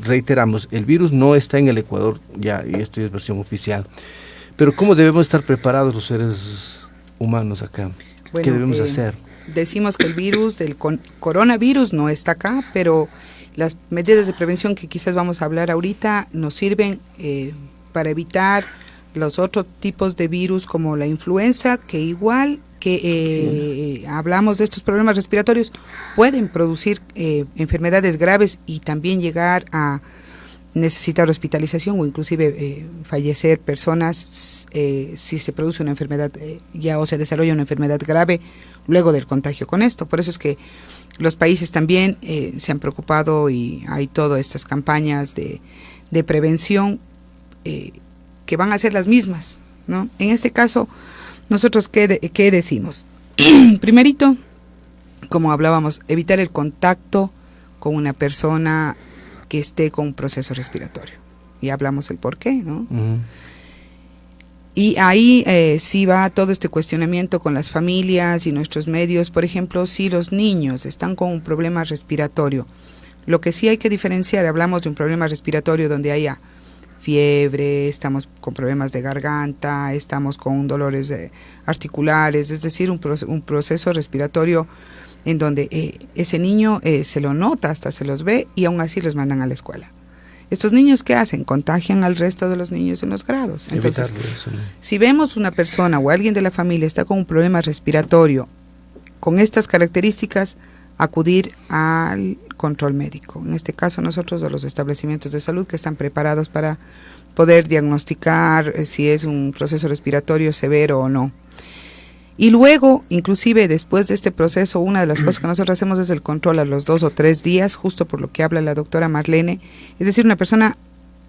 reiteramos, el virus no está en el Ecuador ya, y esto es versión oficial. Pero ¿cómo debemos estar preparados los seres humanos acá? Bueno, ¿qué debemos hacer? Decimos que el virus del coronavirus no está acá, pero las medidas de prevención que quizás vamos a hablar ahorita nos sirven para evitar los otros tipos de virus como la influenza, que igual que hablamos de estos problemas respiratorios, pueden producir enfermedades graves y también llegar a necesitar hospitalización o inclusive fallecer personas si se produce una enfermedad o se desarrolla una enfermedad grave luego del contagio con esto. Por eso es que los países también se han preocupado y hay todas estas campañas de prevención que van a ser las mismas, ¿no? En este caso, nosotros ¿qué decimos? Primerito, como hablábamos, evitar el contacto con una persona que esté con un proceso respiratorio. Y hablamos el por qué, ¿no? Y ahí sí va todo este cuestionamiento con las familias y nuestros medios. Por ejemplo, si los niños están con un problema respiratorio, lo que sí hay que diferenciar, hablamos de un problema respiratorio donde haya fiebre, estamos con problemas de garganta, estamos con dolores articulares, es decir, un proceso respiratorio en donde ese niño se lo nota, hasta se los ve y aún así los mandan a la escuela. Estos niños, ¿qué hacen? Contagian al resto de los niños en los grados. Entonces, si vemos una persona o alguien de la familia está con un problema respiratorio con estas características, acudir al control médico. En este caso nosotros, a los establecimientos de salud que están preparados para poder diagnosticar si es un proceso respiratorio severo o no. Y luego, inclusive después de este proceso, una de las cosas que nosotros hacemos es el control a los 2 o 3 días, justo por lo que habla la doctora Marlene. Es decir, una persona,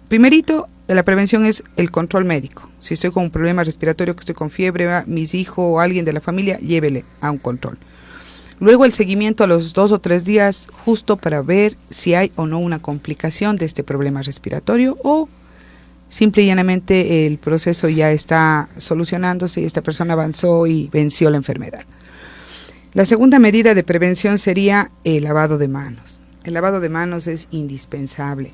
primerito, de la prevención es el control médico. Si estoy con un problema respiratorio, que estoy con fiebre, mis hijos o alguien de la familia, llévele a un control. Luego el seguimiento a los 2 o 3 días, justo para ver si hay o no una complicación de este problema respiratorio o simple y llanamente el proceso ya está solucionándose y esta persona avanzó y venció la enfermedad. La segunda medida de prevención sería el lavado de manos. El lavado de manos es indispensable.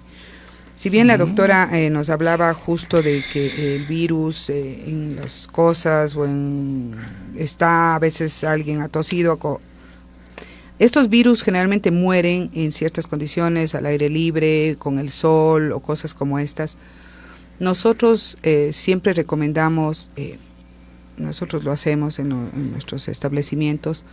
Si bien la doctora nos hablaba justo de que el virus en las cosas o está a veces alguien ha tosido, estos virus generalmente mueren en ciertas condiciones, al aire libre, con el sol o cosas como estas. Nosotros siempre recomendamos, nosotros lo hacemos en nuestros establecimientos,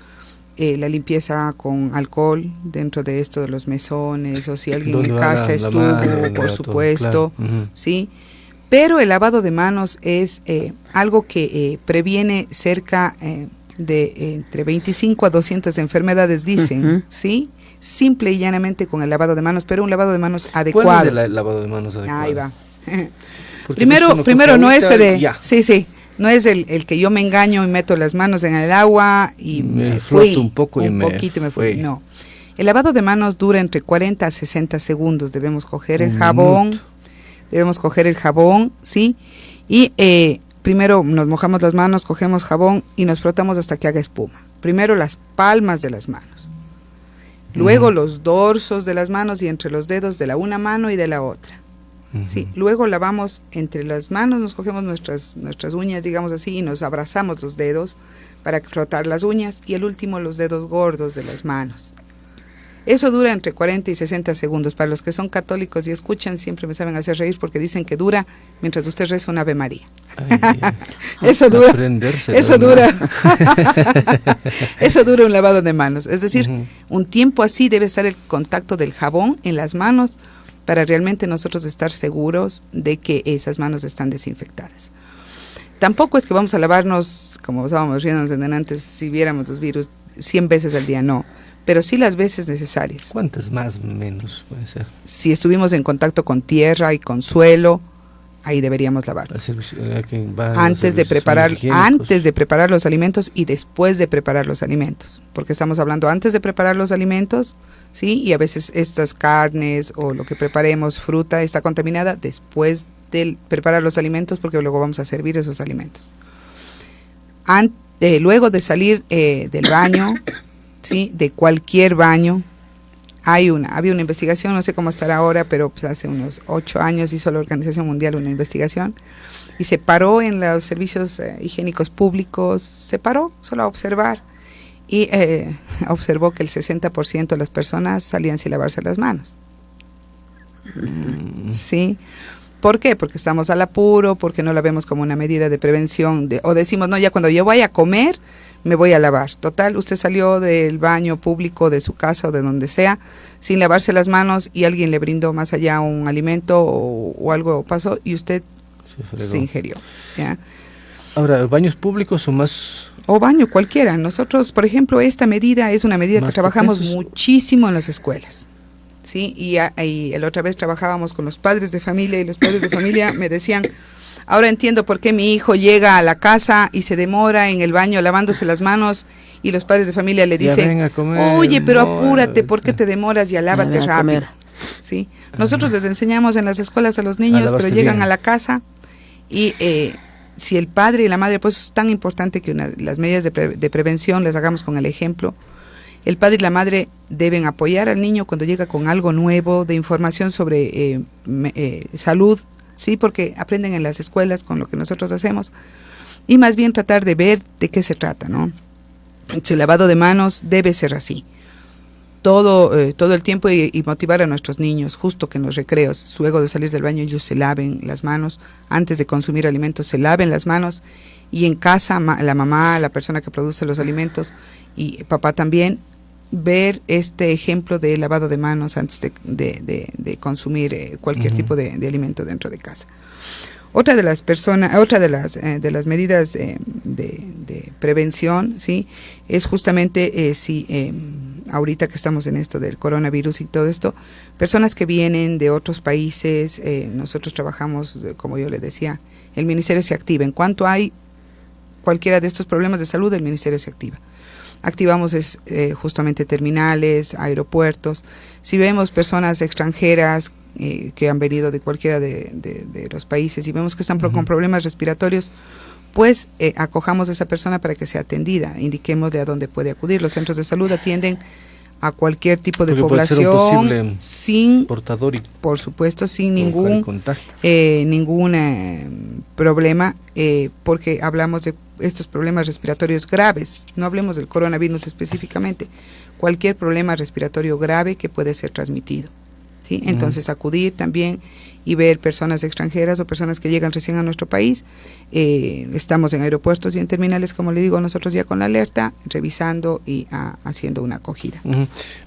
la limpieza con alcohol dentro de esto de los mesones, o si alguien en casa estuvo, por supuesto, claro. ¿Sí? Pero el lavado de manos es algo que previene cerca de entre 25 a 200 enfermedades, dicen, ¿sí? Simple y llanamente con el lavado de manos, pero un lavado de manos adecuado. ¿Cuál es el lavado de manos adecuado? Ahí va. Primero no este de... Ya. Sí. No es el que yo me engaño y meto las manos en el agua y me floto un poco y me fui. No. El lavado de manos dura entre 40 a 60 segundos. Debemos coger el jabón. ¿Sí? Y primero nos mojamos las manos, cogemos jabón y nos frotamos hasta que haga espuma. Primero las palmas de las manos. Luego los dorsos de las manos y entre los dedos de la una mano y de la otra. Sí, luego lavamos entre las manos, nos cogemos nuestras uñas, digamos así, y nos abrazamos los dedos para frotar las uñas, y el último los dedos gordos de las manos. Eso dura entre 40 y 60 segundos. Para los que son católicos y escuchan, siempre me saben hacer reír porque dicen que dura mientras usted reza un Ave María. Eso dura un lavado de manos. Es decir, un tiempo así debe estar el contacto del jabón en las manos para realmente nosotros estar seguros de que esas manos están desinfectadas. Tampoco es que vamos a lavarnos, como estábamos riéndonos antes, si viéramos los virus 100 veces al día, no, pero sí las veces necesarias. ¿Cuántas más o menos puede ser? Si estuvimos en contacto con tierra y con suelo, ahí deberíamos lavar. Antes de preparar los alimentos y después de preparar los alimentos, porque estamos hablando antes de preparar los alimentos, ¿sí? Y a veces estas carnes o lo que preparemos, fruta, está contaminada después de preparar los alimentos, porque luego vamos a servir esos alimentos. Luego de salir del baño, ¿sí? De cualquier baño, había una investigación, no sé cómo estará ahora, pero pues hace unos 8 años hizo la Organización Mundial una investigación y se paró en los servicios higiénicos públicos, se paró solo a observar. Y observó que el 60% de las personas salían sin lavarse las manos. ¿Sí? ¿Por qué? Porque estamos al apuro, porque no la vemos como una medida de prevención, o decimos, no, ya cuando yo vaya a comer, me voy a lavar. Total, usted salió del baño público, de su casa o de donde sea, sin lavarse las manos y alguien le brindó más allá un alimento o algo pasó y usted se ingirió. ¿Ya? Ahora, ¿baños públicos o más...? O baño, cualquiera. Nosotros, por ejemplo, esta medida es una medida que trabajamos muchísimo en las escuelas, ¿sí? Y la otra vez trabajábamos con los padres de familia y los padres de familia me decían, ahora entiendo por qué mi hijo llega a la casa y se demora en el baño lavándose las manos y los padres de familia le dicen, oye, pero apúrate, ¿por qué te demoras? Ya lávate rápido. ¿Sí? Nosotros les enseñamos en las escuelas a los niños, pero llegan a la casa y... si el padre y la madre, pues es tan importante que las medidas de prevención las hagamos con el ejemplo. El padre y la madre deben apoyar al niño cuando llega con algo nuevo, de información sobre salud, sí, porque aprenden en las escuelas con lo que nosotros hacemos, y más bien tratar de ver de qué se trata, ¿no? El lavado de manos debe ser así. Todo el tiempo y motivar a nuestros niños, justo que en los recreos, luego de salir del baño, ellos se laven las manos, antes de consumir alimentos se laven las manos, y en casa la mamá, la persona que produce los alimentos y papá también, ver este ejemplo de lavado de manos antes de consumir cualquier tipo de alimento dentro de casa. Otra de las medidas de prevención, sí, es justamente ahorita que estamos en esto del coronavirus y todo esto, personas que vienen de otros países, nosotros trabajamos, como yo le decía, el ministerio se activa. En cuanto hay cualquiera de estos problemas de salud, el ministerio se activa. Activamos justamente terminales, aeropuertos. Si vemos personas extranjeras que han venido de cualquiera de los países y vemos que están con problemas respiratorios, pues acojamos a esa persona para que sea atendida, indiquémosle a dónde puede acudir. Los centros de salud atienden a cualquier tipo de población sin portador y por supuesto sin ningún problema, porque hablamos de estos problemas respiratorios graves, no hablemos del coronavirus específicamente, cualquier problema respiratorio grave que puede ser transmitido, ¿sí? Entonces acudir también y ver personas extranjeras o personas que llegan recién a nuestro país. Estamos en aeropuertos y en terminales, como le digo, nosotros ya con la alerta, revisando y haciendo una acogida.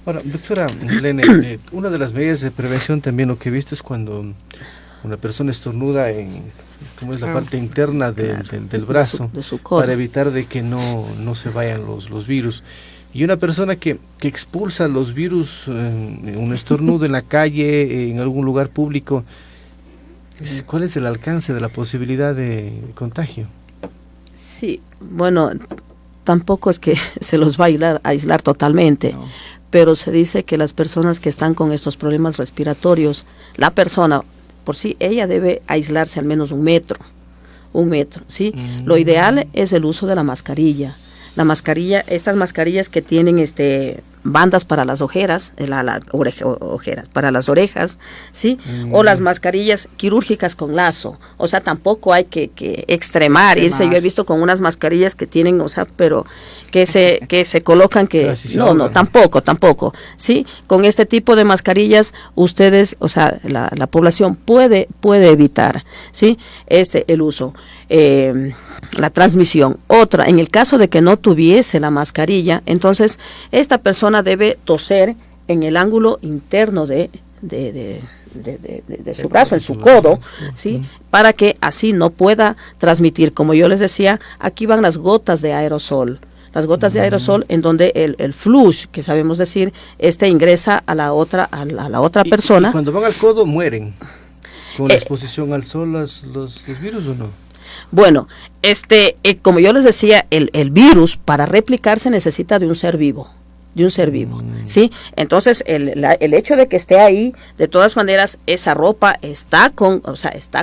Ahora, doctora Lene, una de las medidas de prevención también lo que he visto es cuando una persona estornuda en la parte interna del brazo, de su codo, para evitar de que no se vayan los virus. Y una persona que expulsa los virus, un estornudo en la calle, en algún lugar público, ¿cuál es el alcance de la posibilidad de contagio? Sí, bueno, tampoco es que se los va a aislar totalmente, pero se dice que las personas que están con estos problemas respiratorios, la persona por sí, ella debe aislarse al menos un metro, ¿sí? Lo ideal es el uso de la mascarilla. La mascarilla, estas mascarillas que tienen bandas para las ojeras, ojeras para las orejas, ¿sí? O las mascarillas quirúrgicas con lazo. O sea, tampoco hay que irse. Yo he visto con unas mascarillas que tienen, pero que se colocan tampoco, ¿sí? Con este tipo de mascarillas ustedes, la población puede evitar, ¿sí? El uso, la transmisión. Otra, en el caso de que no tuviese la mascarilla, entonces esta persona debe toser en el ángulo interno de su brazo, en su codo, ¿sí? Para que así no pueda transmitir. Como yo les decía, aquí van las gotas de aerosol. Las gotas de aerosol en donde el flush, que sabemos decir, ingresa a la otra persona. ¿Y cuando van al codo mueren con la exposición al sol los virus o no? Bueno, como yo les decía, el virus para replicarse necesita de un ser vivo. ¿Sí? Entonces, el hecho de que esté ahí, de todas maneras, esa ropa está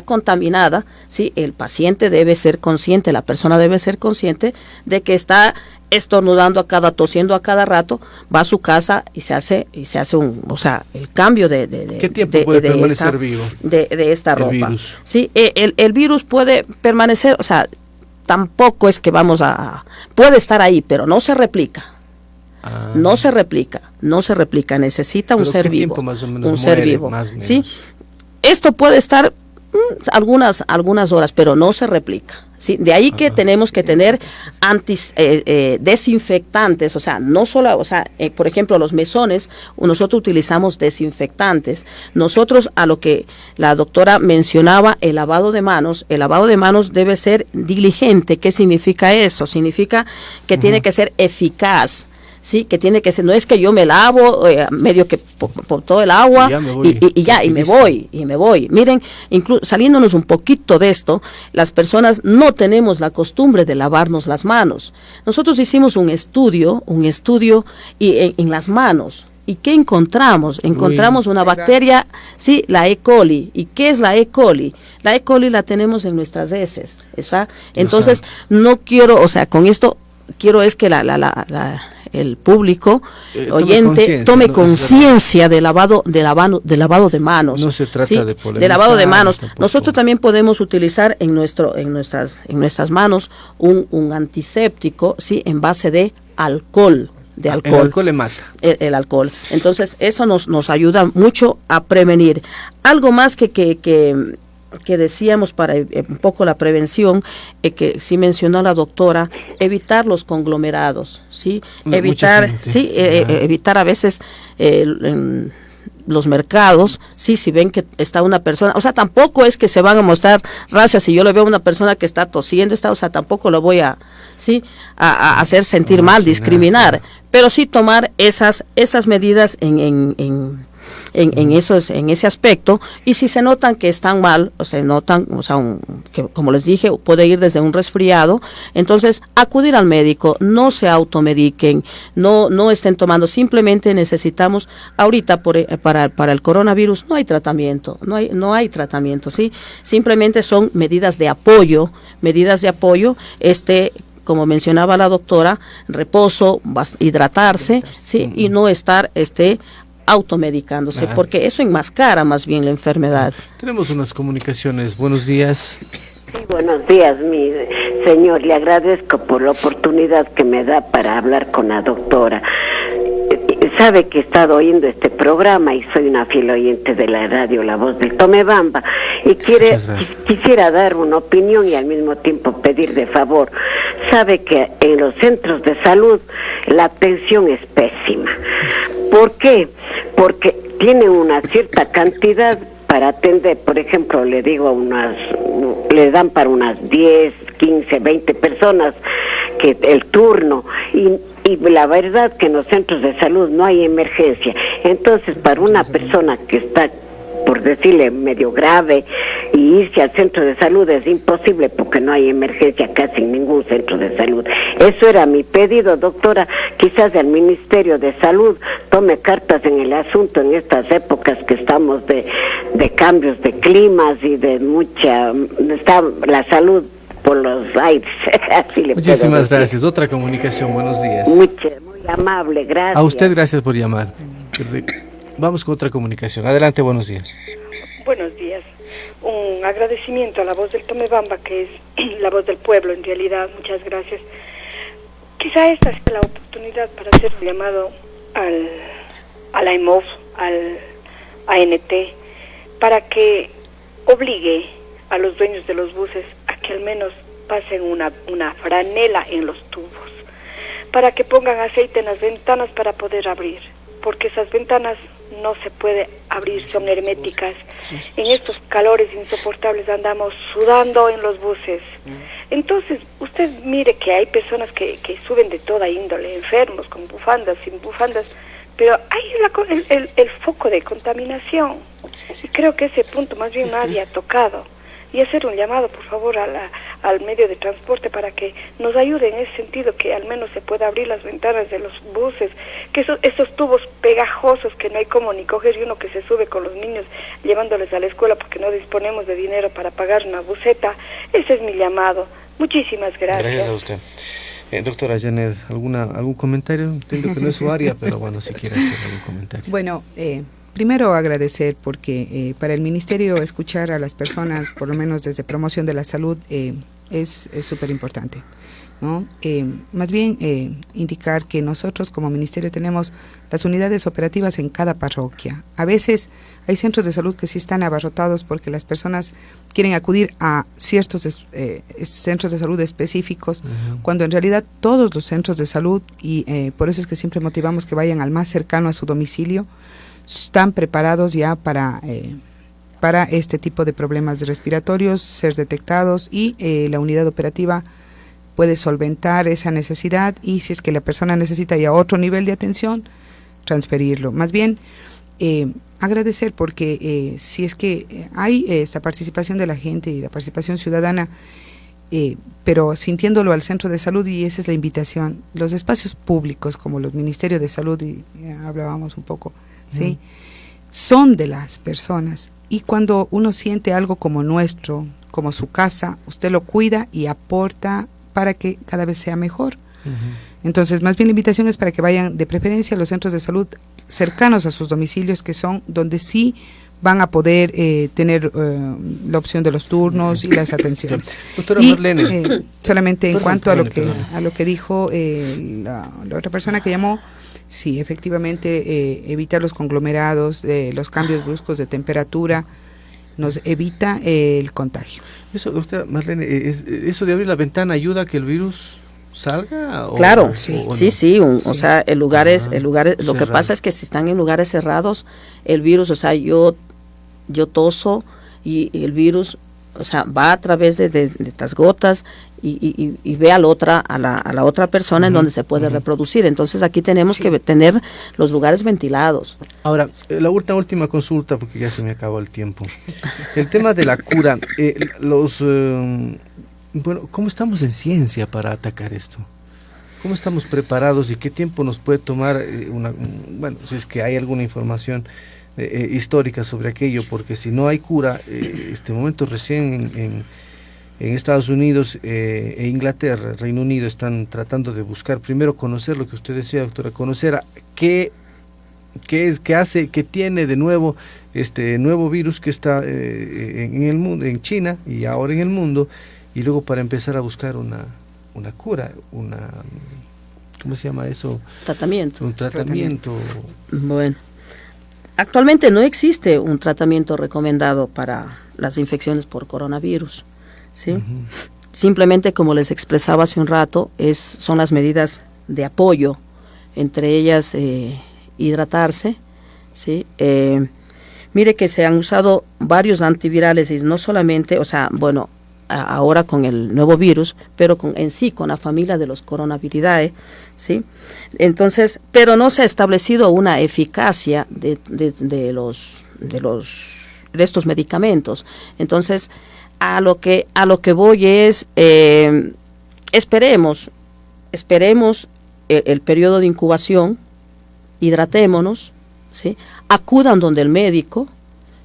contaminada, ¿sí? El paciente debe ser consciente, la persona debe ser consciente de que está estornudando tosiendo a cada rato, va a su casa y se hace el cambio de ¿qué tiempo puede permanecer vivo de esta ropa? Virus. Sí, el virus puede permanecer, tampoco es que puede estar ahí, pero no se replica. No se replica, necesita un ser vivo. ¿Qué tiempo más o menos un muere, ser vivo? Más o menos? ¿Sí? Esto puede estar algunas horas, pero no se replica. ¿Sí? De ahí que tenemos que tener desinfectantes, no solo, por ejemplo, los mesones, nosotros utilizamos desinfectantes. Nosotros, a lo que la doctora mencionaba, el lavado de manos debe ser diligente. ¿Qué significa eso? Significa que tiene que ser eficaz. Sí, que tiene que ser, no es que yo me lavo medio que por todo el agua y me voy. Miren, saliéndonos un poquito de esto, las personas no tenemos la costumbre de lavarnos las manos. Nosotros hicimos un estudio en las manos. ¿Y qué encontramos? Encontramos una bacteria, sí, la E. coli. ¿Y qué es la E. coli? La E. coli la tenemos en nuestras heces. Entonces, no quiero, con esto quiero es que el público oyente tome conciencia del lavado de manos. No se trata, ¿sí?, de polemizar, de lavado de manos. Nosotros también podemos utilizar en nuestras manos un antiséptico, sí, en base de alcohol. El alcohol le mata. El alcohol. Entonces eso nos ayuda mucho a prevenir. Algo más que decíamos para un poco la prevención, que sí mencionó la doctora, evitar los conglomerados, ¿sí? Evitar a veces los mercados, sí, si ven que está una persona, o sea, tampoco es que se van a mostrar racias, si yo le veo a una persona que está tosiendo, o sea, tampoco lo voy a, sí, a hacer sentir mal, discriminar, pero sí tomar esas medidas en ese aspecto, y si se notan que están mal, o se notan, o sea, que, como les dije, puede ir desde un resfriado, entonces acudir al médico, no se automediquen, no estén tomando, simplemente necesitamos, ahorita para el coronavirus no hay tratamiento, no hay tratamiento, ¿sí? Simplemente son medidas de apoyo, como mencionaba la doctora, reposo, hidratarse, ¿sí? Y no estar automedicándose, Claro. porque eso enmascara más bien la enfermedad. Tenemos unas comunicaciones. Buenos días. Sí, buenos días, mi señor. Le agradezco por la oportunidad que me da para hablar con la doctora. Sabe que he estado oyendo este programa y soy una fiel oyente de la radio La Voz del Tomebamba y quisiera dar una opinión y al mismo tiempo pedir de favor. Sabe que en los centros de salud la atención es pésima. ¿Por qué? Porque tienen una cierta cantidad para atender, por ejemplo, le dan para unas 10, 15, 20 personas que el turno, y la verdad que en los centros de salud no hay emergencia. Entonces, para una persona que está, por decirle, medio grave, y irse al centro de salud es imposible porque no hay emergencia casi en ningún centro de salud. Eso era mi pedido, doctora. Quizás el Ministerio de Salud tome cartas en el asunto en estas épocas que estamos de cambios de climas y de está la salud por los aires. Así le puedo Muchísimas decir. gracias. Otra comunicación. Buenos días. Muy amable, gracias. A usted gracias por llamar. Vamos con otra comunicación. Adelante, buenos días. Buenos días. Un agradecimiento a La Voz del Tomebamba, que es la voz del pueblo en realidad. Muchas gracias. Quizá esta es la oportunidad para hacer un llamado a la EMOF, al ANT, para que obligue a los dueños de los buses a que al menos pasen una franela en los tubos, para que pongan aceite en las ventanas para poder abrir, porque esas ventanas no se puede abrir, son herméticas. En estos calores insoportables andamos sudando en los buses. Entonces, usted mire que hay personas que suben de toda índole, enfermos, con bufandas, sin bufandas, pero hay el foco de contaminación. Y creo que ese punto más bien nadie ha tocado. Y hacer un llamado, por favor, al medio de transporte para que nos ayude en ese sentido, que al menos se pueda abrir las ventanas de los buses, que esos tubos pegajosos que no hay como ni coger, y uno que se sube con los niños llevándoles a la escuela porque no disponemos de dinero para pagar una buseta. Ese es mi llamado. Muchísimas gracias. Gracias a usted. Doctora Janet, ¿algún comentario? Entiendo que no es su área, pero bueno, si quiere hacer algún comentario. Bueno, primero agradecer porque para el Ministerio escuchar a las personas, por lo menos desde promoción de la salud, es súper importante, ¿no? Más bien indicar que nosotros como Ministerio tenemos las unidades operativas en cada parroquia. A veces hay centros de salud que sí están abarrotados porque las personas quieren acudir a ciertos centros de salud específicos, cuando en realidad todos los centros de salud, y por eso es que siempre motivamos que vayan al más cercano a su domicilio, están preparados ya para este tipo de problemas respiratorios ser detectados, y la unidad operativa puede solventar esa necesidad, y si es que la persona necesita ya otro nivel de atención, transferirlo. Más bien, agradecer porque si es que hay esta participación de la gente y la participación ciudadana, pero sintiéndolo al centro de salud, y esa es la invitación, los espacios públicos como los Ministerios de Salud, y hablábamos un poco, ¿sí? Son de las personas, y cuando uno siente algo como nuestro, como su casa, usted lo cuida y aporta para que cada vez sea mejor. Entonces, más bien la invitación es para que vayan de preferencia a los centros de salud cercanos a sus domicilios, que son donde sí van a poder tener la opción de los turnos y las atenciones. Doctora Y, Marlene. solamente en cuanto a lo Perdón. que dijo la otra persona que llamó, sí, efectivamente, evitar los conglomerados, los cambios bruscos de temperatura, nos evita el contagio. Eso, doctora Marlene, eso de abrir la ventana ayuda a que el virus salga? Claro, o sí, no? o sea, el lugar es, lo que cerrado. pasa es que si están en lugares cerrados, el virus, o sea, yo toso y el virus, o sea, va a través de estas gotas y ve a la otra persona en donde se puede reproducir. Entonces aquí tenemos que tener los lugares ventilados. Ahora, la última consulta, porque ya se me acabó el tiempo. El tema de la cura, bueno, ¿cómo estamos en ciencia para atacar esto? ¿Cómo estamos preparados y qué tiempo nos puede tomar bueno, si es que hay alguna información histórica sobre aquello? Porque si no hay cura, este momento recién en Estados Unidos e Inglaterra, Reino Unido, están tratando de buscar, primero conocer lo que usted decía, doctora, conocer qué tiene de nuevo este nuevo virus que está en el mundo, en China y ahora en el mundo, y luego para empezar a buscar una cura, ¿cómo se llama eso? Tratamiento. Un tratamiento. Bueno, actualmente no existe un tratamiento recomendado para las infecciones por coronavirus, ¿sí? Simplemente, como les expresaba hace un rato, son las medidas de apoyo, entre ellas hidratarse, ¿sí? Mire que se han usado varios antivirales y no solamente, o sea, bueno, ahora con el nuevo virus, pero con la familia de los coronaviridae, ¿sí? Entonces, pero no se ha establecido una eficacia de estos medicamentos. Entonces, a lo que voy es, esperemos el periodo de incubación, hidratémonos, ¿sí? Acudan donde el médico,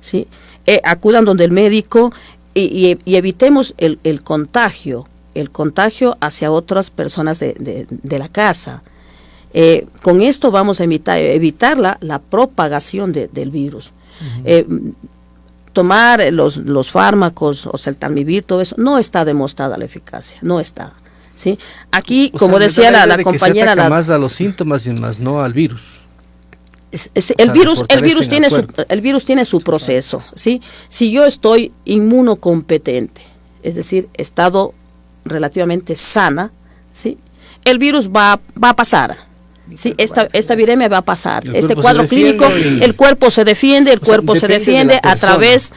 ¿sí? Y evitemos el contagio hacia otras personas de la casa. Con esto vamos a evitar la propagación del virus. Tomar los fármacos, o sea, el Talmivir, todo eso, no está demostrada la eficacia, no está. ¿Sí? Aquí, como decía la compañera, más a los síntomas y más no al virus. El virus tiene su proceso, ¿sí? Si yo estoy inmunocompetente, es decir, estado relativamente sana, ¿sí? El virus va a pasar. Sí, esta viremia va a pasar. Este cuadro clínico, el cuerpo se defiende, a través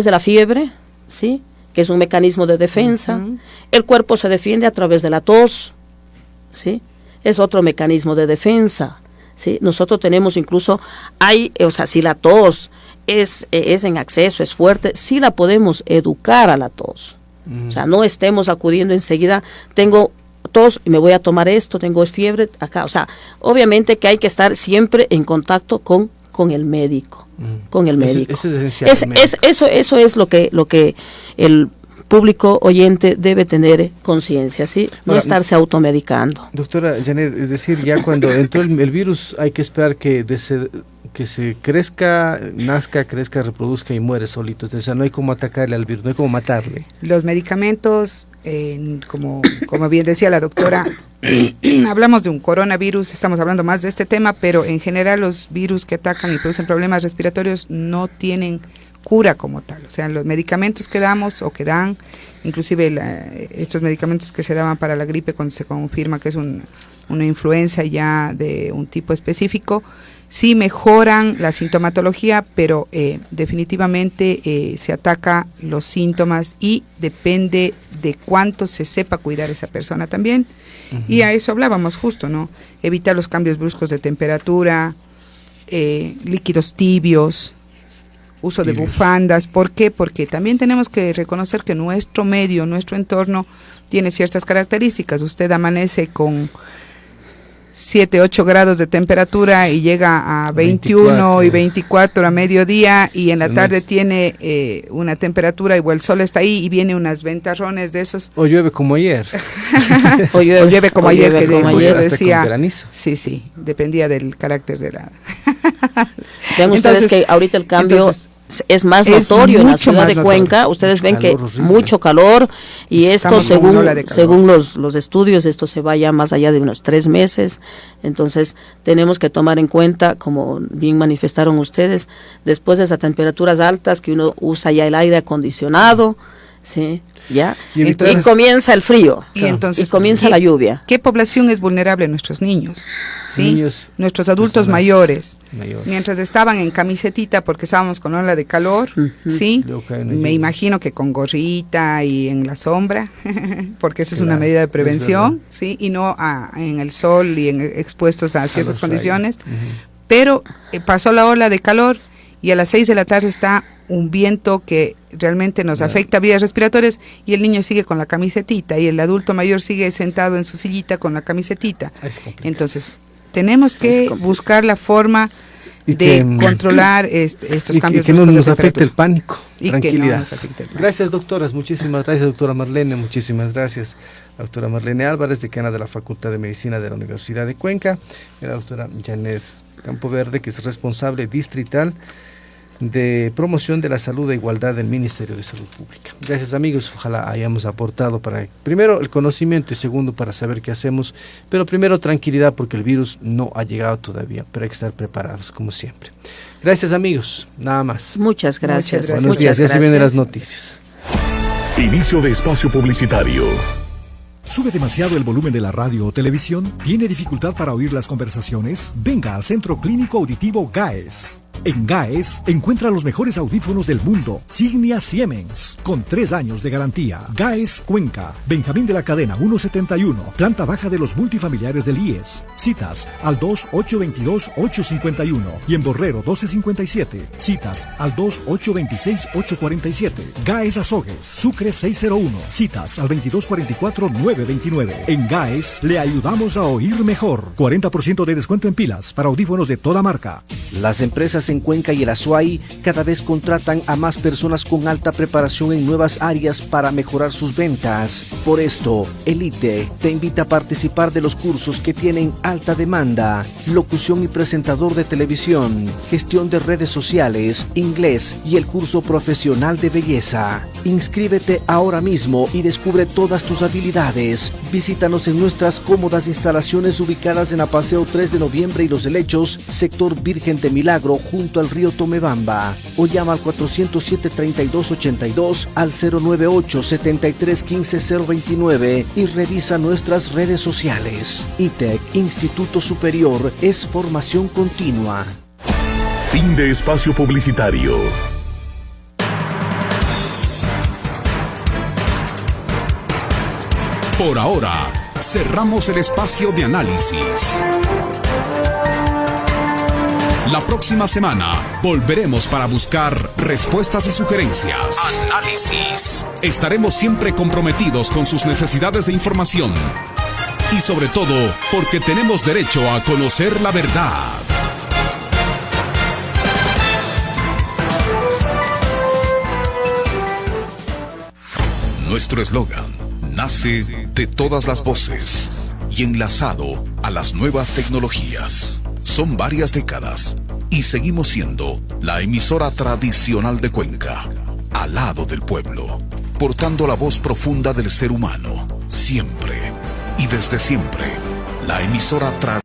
de la fiebre, ¿sí? Que es un mecanismo de defensa. El cuerpo se defiende a través de la tos, ¿sí? Es otro mecanismo de defensa. ¿Sí? Nosotros tenemos incluso, si la tos es en acceso, es fuerte, sí la podemos educar a la tos. O sea, no estemos acudiendo enseguida, tengo tos y me voy a tomar esto, tengo fiebre acá. O sea, obviamente que hay que estar siempre en contacto con el médico. Con el médico. Eso es esencial. Eso es lo que el público oyente debe tener conciencia, ¿sí? No estarse automedicando. Doctora Janet, es decir, ya cuando entró el virus hay que esperar que se crezca, nazca, reproduzca y muere solito. O sea, no hay como atacarle al virus, no hay como matarle. Los medicamentos, como bien decía la doctora, hablamos de un coronavirus, estamos hablando más de este tema, pero en general los virus que atacan y producen problemas respiratorios no tienen cura como tal. O sea, los medicamentos que damos o que dan, inclusive estos medicamentos que se daban para la gripe cuando se confirma que es una influenza ya de un tipo específico, sí mejoran la sintomatología, pero definitivamente se ataca los síntomas y depende de cuánto se sepa cuidar esa persona también. Y a eso hablábamos justo, ¿no? Evitar los cambios bruscos de temperatura, líquidos tibios, uso de bufandas. ¿Por qué? Porque también tenemos que reconocer que nuestro medio, nuestro entorno tiene ciertas características. Usted amanece con 7, 8 grados de temperatura y llega a 21 y 24 a mediodía, y en la tarde tiene una temperatura, igual el sol está ahí y viene unas ventarrones de esos. O llueve como ayer. o llueve como ayer, que justo decía. Sí, dependía del carácter de la... Vean ustedes que ahorita el cambio es más notorio en la ciudad de Cuenca. Ustedes ven que mucho calor, y esto según los estudios, esto se va ya más allá de unos 3 meses. Entonces tenemos que tomar en cuenta, como bien manifestaron ustedes, después de esas temperaturas altas, que uno usa ya el aire acondicionado, ¿sí? ¿ya? Y Y comienza el frío, Y entonces, y comienza ¿qué- la lluvia. ¿Qué población es vulnerable? Nuestros niños, ¿sí? Niños, Nuestros adultos personas mayores. mayores. Mientras estaban en camisetita porque estábamos con ola de calor, ¿sí? Luego caen Me la lluvia. imagino que con gorrita y en la sombra, porque esa es una Claro, medida de es prevención, verdad. ¿sí? Y no en el sol y expuestos a ciertas los condiciones. rayos. Pero pasó la ola de calor y a las 6 de la tarde está un viento que realmente nos afecta vías respiratorias y el niño sigue con la camisetita y el adulto mayor sigue sentado en su sillita con la camisetita. Es complicado. Entonces, tenemos que Es complicado. buscar la forma Y de que, controlar estos y cambios que no bruscos de nos afecte el temperatura. pánico. Y que no Tranquilidad. nos afecte el pánico. Gracias, doctoras. Muchísimas gracias, doctora Marlene. Muchísimas gracias, doctora Marlene Álvarez, decana de la Facultad de Medicina de la Universidad de Cuenca, y la doctora Janet Campoverde, que es responsable distrital de promoción de la salud e igualdad del Ministerio de Salud Pública. Gracias, amigos. Ojalá hayamos aportado para, primero, el conocimiento y segundo, para saber qué hacemos. Pero primero, tranquilidad, porque el virus no ha llegado todavía, pero hay que estar preparados, como siempre. Gracias, amigos. Nada más. Muchas gracias. gracias. Buenos días. Ya Muchas se vienen las gracias. noticias. Inicio de espacio publicitario. ¿Sube demasiado el volumen de la radio o televisión? ¿Tiene dificultad para oír las conversaciones? Venga al Centro Clínico Auditivo GAES. En GAES encuentra los mejores audífonos del mundo, Signia Siemens, con 3 años de garantía. GAES Cuenca, Benjamín de la Cadena 171, planta baja de los multifamiliares del IES. Citas al 2822-851 y en Borrero 1257. Citas al 2826-847. GAES Azogues, Sucre 601. Citas al 2244-929. En GAES le ayudamos a oír mejor. 40% de descuento en pilas para audífonos de toda marca. Las empresas en Cuenca y el Azuay cada vez contratan a más personas con alta preparación en nuevas áreas para mejorar sus ventas. Por esto, Elite te invita a participar de los cursos que tienen alta demanda: locución y presentador de televisión, gestión de redes sociales, inglés y el curso profesional de belleza. Inscríbete ahora mismo y descubre todas tus habilidades. Visítanos en nuestras cómodas instalaciones ubicadas en Apaseo 3 de Noviembre y Los Helechos, sector Virgen de Milagro, junto al río Tomebamba, o llama al 407-3282 al 098-7315-029 y revisa nuestras redes sociales. ITEC, Instituto Superior, es formación continua. Fin de espacio publicitario. Por ahora, cerramos el espacio de análisis. La próxima semana volveremos para buscar respuestas y sugerencias. Análisis. Estaremos siempre comprometidos con sus necesidades de información. Y sobre todo, porque tenemos derecho a conocer la verdad. Nuestro eslogan nace de todas las voces y enlazado a las nuevas tecnologías. Son varias décadas y seguimos siendo la emisora tradicional de Cuenca, al lado del pueblo, portando la voz profunda del ser humano, siempre y desde siempre, la emisora tradicional.